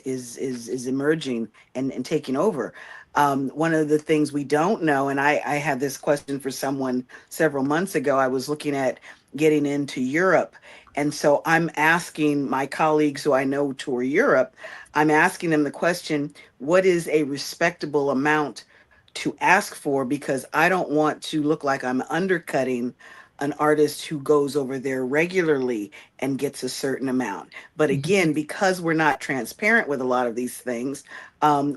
emerging and taking over. One of the things we don't know, and I had this question for someone several months ago. I was looking at getting into Europe. And so I'm asking my colleagues who I know tour Europe, I'm asking them the question, what is a respectable amount to ask for? Because I don't want to look like I'm undercutting an artist who goes over there regularly and gets a certain amount. But again, because we're not transparent with a lot of these things,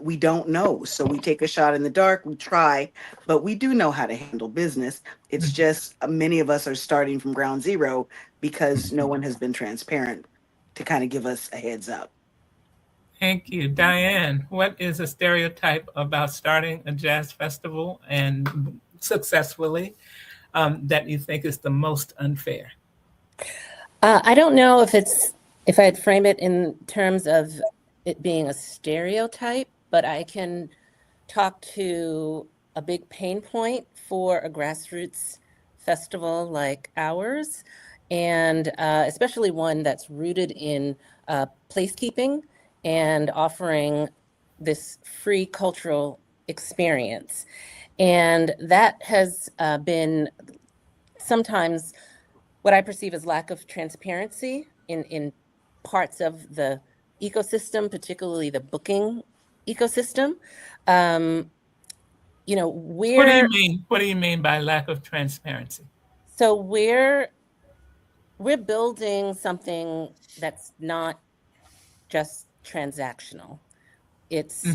we don't know. So we take a shot in the dark, we try, but we do know how to handle business. It's just many of us are starting from ground zero because no one has been transparent to kind of give us a heads up. Thank you. Diane, what is a stereotype about starting a jazz festival and successfully that you think is the most unfair? I don't know if I'd frame it in terms of it being a stereotype, but I can talk to a big pain point for a grassroots festival like ours, and especially one that's rooted in placekeeping and offering this free cultural experience. And that has been sometimes what I perceive as lack of transparency in parts of the ecosystem, particularly the booking ecosystem. You know, What do you mean? What do you mean by lack of transparency? So we're building something that's not just transactional. It's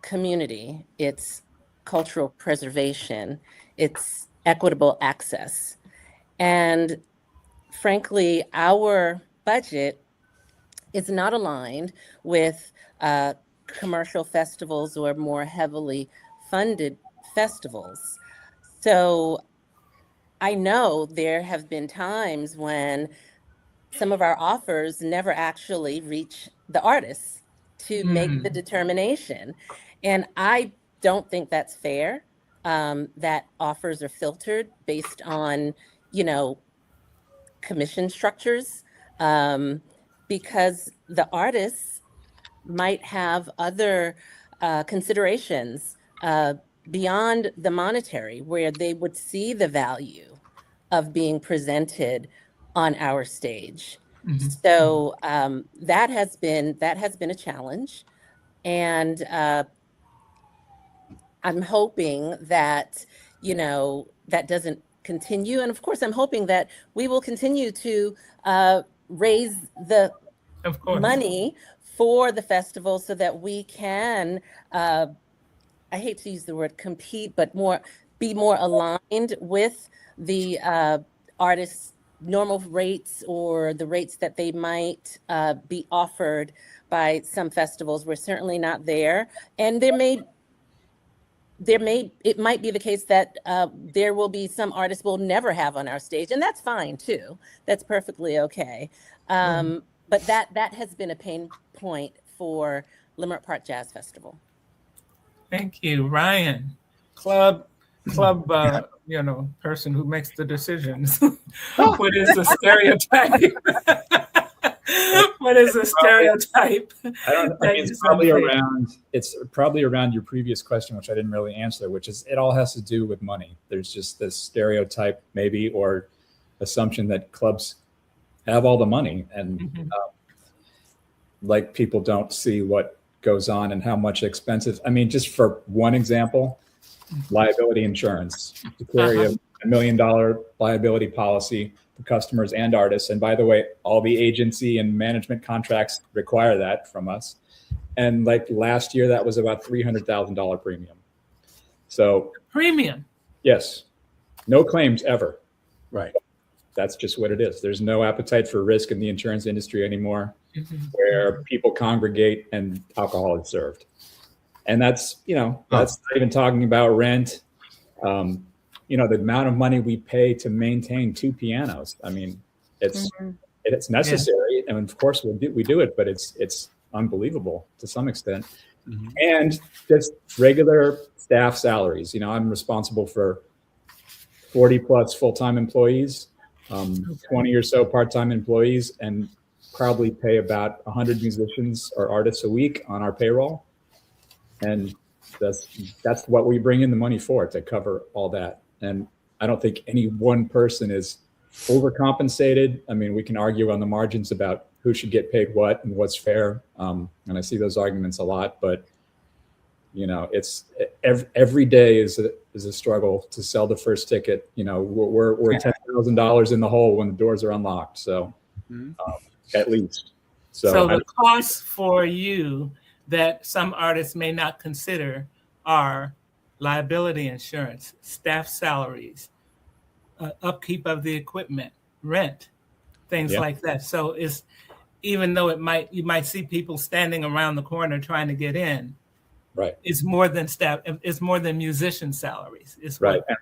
community, it's cultural preservation, it's equitable access. And frankly, our budget is not aligned with commercial festivals or more heavily funded festivals. So I know there have been times when some of our offers never actually reach the artists to make the determination. And I don't think that's fair, that offers are filtered based on, you know, commission structures, because the artists might have other considerations beyond the monetary, where they would see the value of being presented on our stage. So that has been a challenge, and I'm hoping that, you know, that doesn't continue. And of course, I'm hoping that we will continue to raise the Of course. money for the festival so that we can, I hate to use the word compete, but be more aligned with the artists' normal rates or the rates that they might be offered by some festivals. We're certainly not there. And it might be the case that there will be some artists we'll never have on our stage, and that's fine too. That's perfectly okay. But that has been a pain point for Leimert Park Jazz Festival. Thank you, Ryan. Club, person who makes the decisions. What is the stereotype? What is the stereotype? It's probably around your previous question, which I didn't really answer, which is it all has to do with money. There's just this stereotype maybe, or assumption that clubs have all the money, and like people don't see what goes on and how much expensive. I mean, just for one example, liability insurance, to carry $1 million liability policy for customers and artists. And by the way, all the agency and management contracts require that from us. And like last year, that was about $300,000 premium. So premium. Yes. No claims ever. Right. That's just what it is. There's no appetite for risk in the insurance industry anymore, where people congregate and alcohol is served. And that's, that's not even talking about rent. The amount of money we pay to maintain 2 pianos. I mean, it's necessary. And of course we do it, but it's unbelievable to some extent. And just regular staff salaries. I'm responsible for 40 plus full-time employees, 20 or so part-time employees, and probably pay about 100 musicians or artists a week on our payroll. And that's what we bring in the money for, to cover all that. And I don't think any one person is overcompensated. I mean, we can argue on the margins about who should get paid what and what's fair. And I see those arguments a lot, but it's every day is a struggle to sell the first ticket. We're $10,000 in the hole when the doors are unlocked. So at least. So the costs for you that some artists may not consider are liability insurance, staff salaries, upkeep of the equipment, rent, things like that. So even though you might see people standing around the corner trying to get in, right? It's more than staff. It's more than musician salaries. It's right. And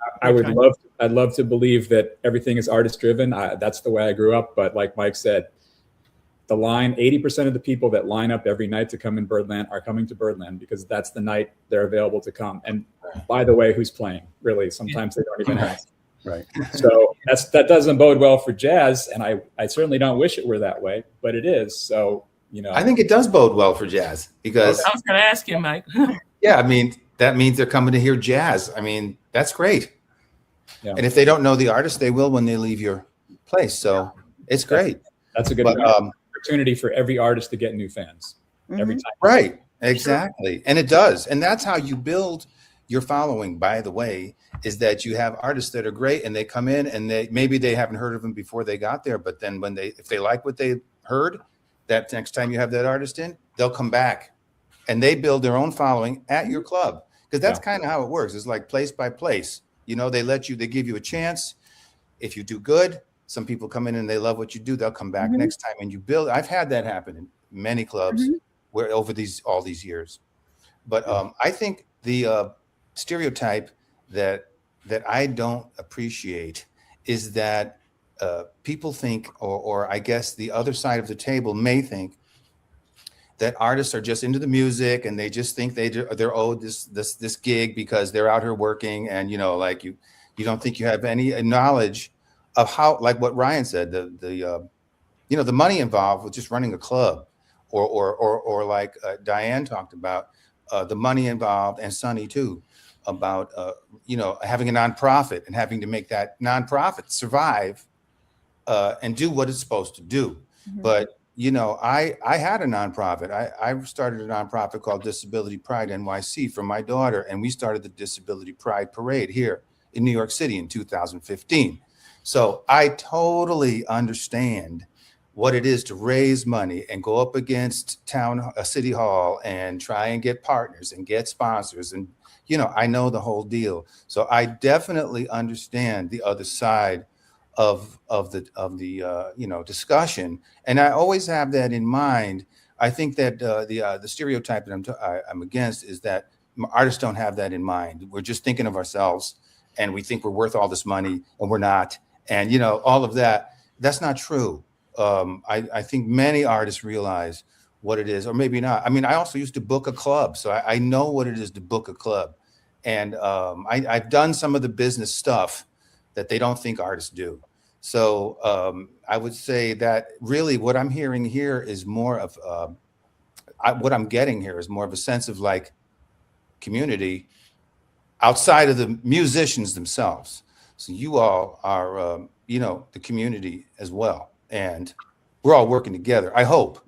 I'd love to believe that everything is artist driven. That's the way I grew up. But like Mike said, 80% of the people that line up every night to come in Birdland are coming to Birdland because that's the night they're available to come. And by the way, who's playing? Really, sometimes they don't even ask. Right. So that doesn't bode well for jazz, and I certainly don't wish it were that way, but it is. So I think it does bode well for jazz because I was going to ask you, Mike. Yeah, I mean that means they're coming to hear jazz. I mean that's great. Yeah. And if they don't know the artist, they will when they leave your place. So it's great. That's a good opportunity for every artist to get new fans every time. Right. Exactly. Sure. And it does. And that's how you build your following, by the way, is that you have artists that are great and they come in and maybe they haven't heard of them before they got there. But then if they like what they heard, that next time you have that artist in, they'll come back and they build their own following at your club. Because that's kind of how it works. It's like place by place. They give you a chance. If you do good, some people come in and they love what you do. They'll come back next time and you build. I've had that happen in many clubs where over all these years. But I think the stereotype that I don't appreciate is that people think, or I guess the other side of the table may think that artists are just into the music and they just think they're owed this gig because they're out here working, and you don't think you have any knowledge of how, like what Ryan said, the money involved with just running a club, or like Diane talked about the money involved, and Sonny too, about having a nonprofit and having to make that nonprofit survive and do what it's supposed to do. But I had a nonprofit. I started a nonprofit called Disability Pride NYC for my daughter, and we started the Disability Pride Parade here in New York City in 2015. So I totally understand what it is to raise money and go up against city hall and try and get partners and get sponsors. And, you know, I know the whole deal. So I definitely understand the other side of the you know, discussion. And I always have that in mind. I think that the stereotype that I'm against is that artists don't have that in mind. We're just thinking of ourselves and we think we're worth all this money and we're not. And, you know, all of that, that's not true. I think many artists realize what it is, or maybe not. I mean, I also used to book a club, so I know what it is to book a club. And I've done some of the business stuff that they don't think artists do. So I would say that really what I'm hearing here is more of, what I'm getting here is more of a sense of like community outside of the musicians themselves. So you all are, you know, the community as well. And we're all working together, I hope.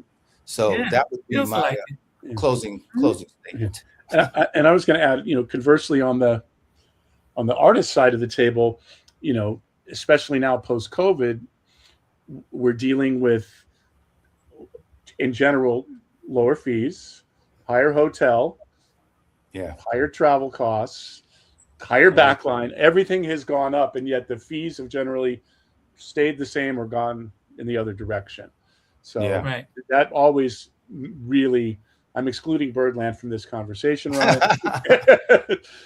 So Yeah, that would be feels my like it. closing statement. And I was going to add, you know, conversely on the artist side of the table, you know, especially now post COVID, we're dealing with, in general, lower fees, higher hotel, higher travel costs, higher backline. Everything has gone up, and yet the fees have generally stayed the same or gone in the other direction. So Right. that always really, I'm excluding Birdland from this conversation, Ryan.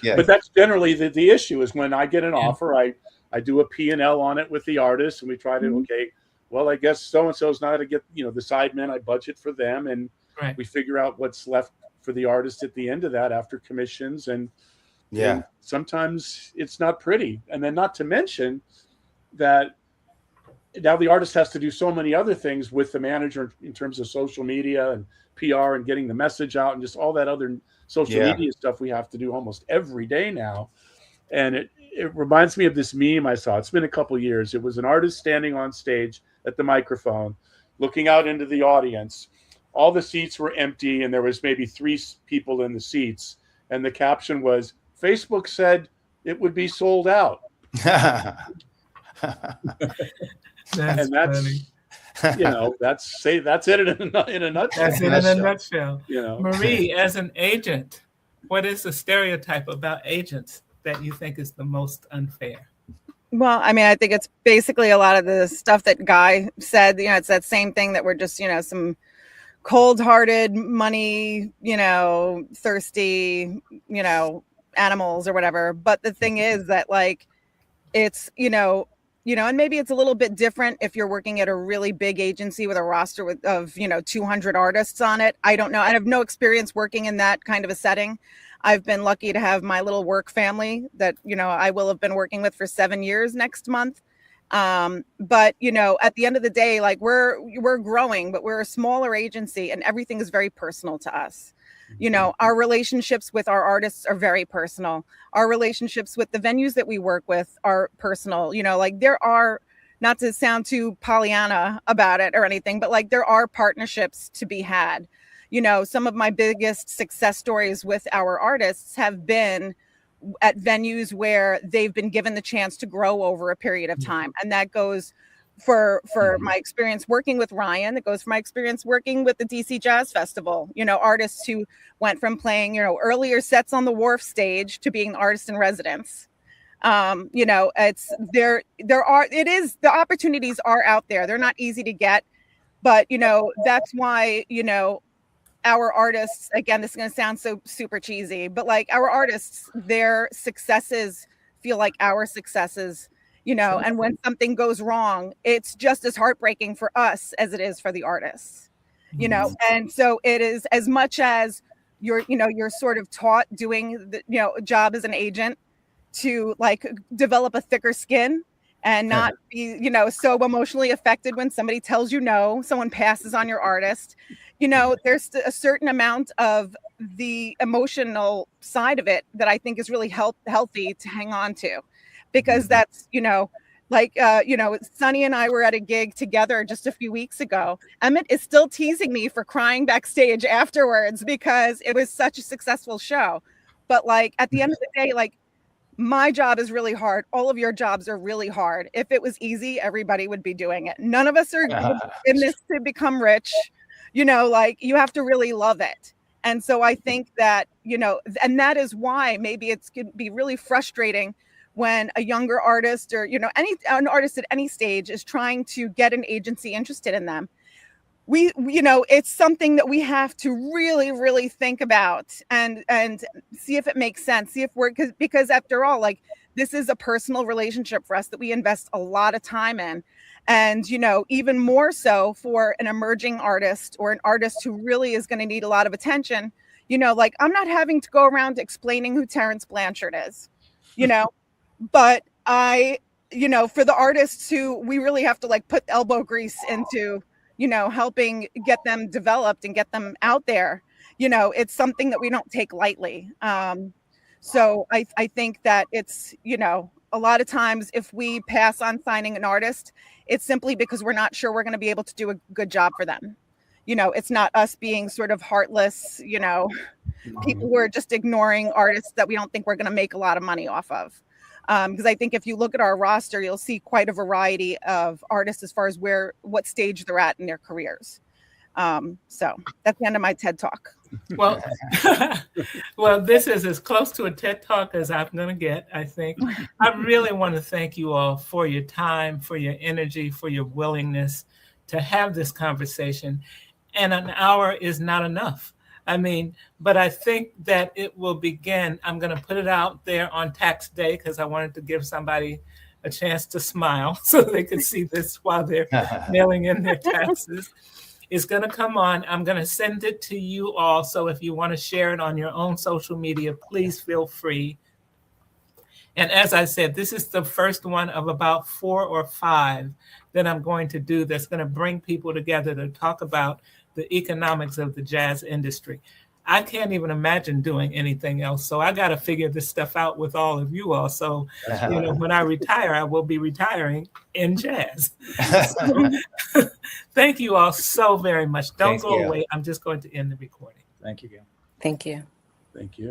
Yes. But that's generally the issue is when I get an offer, I do a P&L on it with the artist, and we try to, okay, well, I guess so-and-so is not to get, you know, the sidemen, I budget for them, and we figure out what's left for the artist at the end of that after commissions. And sometimes it's not pretty. And then not to mention that now the artist has to do so many other things with the manager in terms of social media and PR and getting the message out and just all that other social media stuff we have to do almost every day now. And it reminds me of this meme I saw. It's been a couple of years. It was an artist standing on stage at the microphone, looking out into the audience. All the seats were empty, and there was maybe 3 people in the seats. And the caption was, Facebook said it would be sold out. That's funny. You know, that's it in a nutshell. That's it in a nutshell. You know, Marie, as an agent, what is the stereotype about agents that you think is the most unfair? Well, I mean, I think it's basically a lot of the stuff that Guy said. You know, it's that same thing that we're just, you know, some cold-hearted, money, you know, thirsty, you know, animals or whatever. But the thing is that, like, it's, you know, and maybe it's a little bit different if you're working at a really big agency with a roster of, you know, 200 artists on it. I don't know. I have no experience working in that kind of a setting. I've been lucky to have my little work family that, you know, I will have been working with for 7 years next month. But, you know, at the end of the day, like we're growing, but we're a smaller agency and everything is very personal to us. You know, our relationships with our artists are very personal. Our relationships with the venues that we work with are personal. You know, like there are, not to sound too Pollyanna about it or anything, but like there are partnerships to be had. You know, some of my biggest success stories with our artists have been at venues where they've been given the chance to grow over a period of time. And that goes for my experience working with Ryan. It goes for my experience working with the DC Jazz Festival, you know, artists who went from playing, you know, earlier sets on the Wharf stage to being artists in residence. You know, the opportunities are out there. They're not easy to get, but, you know, that's why, you know, our artists, again, this is going to sound so super cheesy, but like our artists, their successes feel like our successes, you know, and when something goes wrong, it's just as heartbreaking for us as it is for the artists, you know? And so it is, as much as you're sort of taught doing the, you know, job as an agent to like develop a thicker skin and not be, you know, so emotionally affected when somebody tells you no, someone passes on your artist. You know, there's a certain amount of the emotional side of it that I think is really healthy to hang on to, because that's, you know, like, you know, Sonny and I were at a gig together just a few weeks ago. Emmett is still teasing me for crying backstage afterwards because it was such a successful show. But like at the end of the day, like my job is really hard. All of your jobs are really hard. If it was easy, everybody would be doing it. None of us are in this to become rich. You know, like you have to really love it. And so I think that, you know, and that is why maybe it's going to be really frustrating when a younger artist or, you know, an artist at any stage is trying to get an agency interested in them. You know, it's something that we have to really, really think about and see if it makes sense. See if we're, because after all, like this is a personal relationship for us that we invest a lot of time in. And, you know, even more so for an emerging artist or an artist who really is going to need a lot of attention, you know, like I'm not having to go around explaining who Terrence Blanchard is, you know, but you know, for the artists who we really have to like put elbow grease into, you know, helping get them developed and get them out there, you know, it's something that we don't take lightly. So I think that it's, you know, a lot of times if we pass on signing an artist, it's simply because we're not sure we're going to be able to do a good job for them. You know, it's not us being sort of heartless, you know, people who are just ignoring artists that we don't think we're going to make a lot of money off of. Because I think if you look at our roster, you'll see quite a variety of artists as far as what stage they're at in their careers. So that's the end of my TED Talk. Well, well, this is as close to a TED Talk as I'm going to get, I think. I really want to thank you all for your time, for your energy, for your willingness to have this conversation. And an hour is not enough. I mean, but I think that it will begin. I'm going to put it out there on tax day because I wanted to give somebody a chance to smile so they could see this while they're mailing in their taxes. It's going to come on. I'm going to send it to you all. So if you want to share it on your own social media, please feel free. And as I said, this is the first one of about 4 or 5 that I'm going to do that's going to bring people together to talk about the economics of the jazz industry. I can't even imagine doing anything else. So I got to figure this stuff out with all of you all. So, you know, when I retire, I will be retiring in jazz. So, thank you all so very much. Don't go away. I'm just going to end the recording. Thank you, Gail. Thank you. Thank you.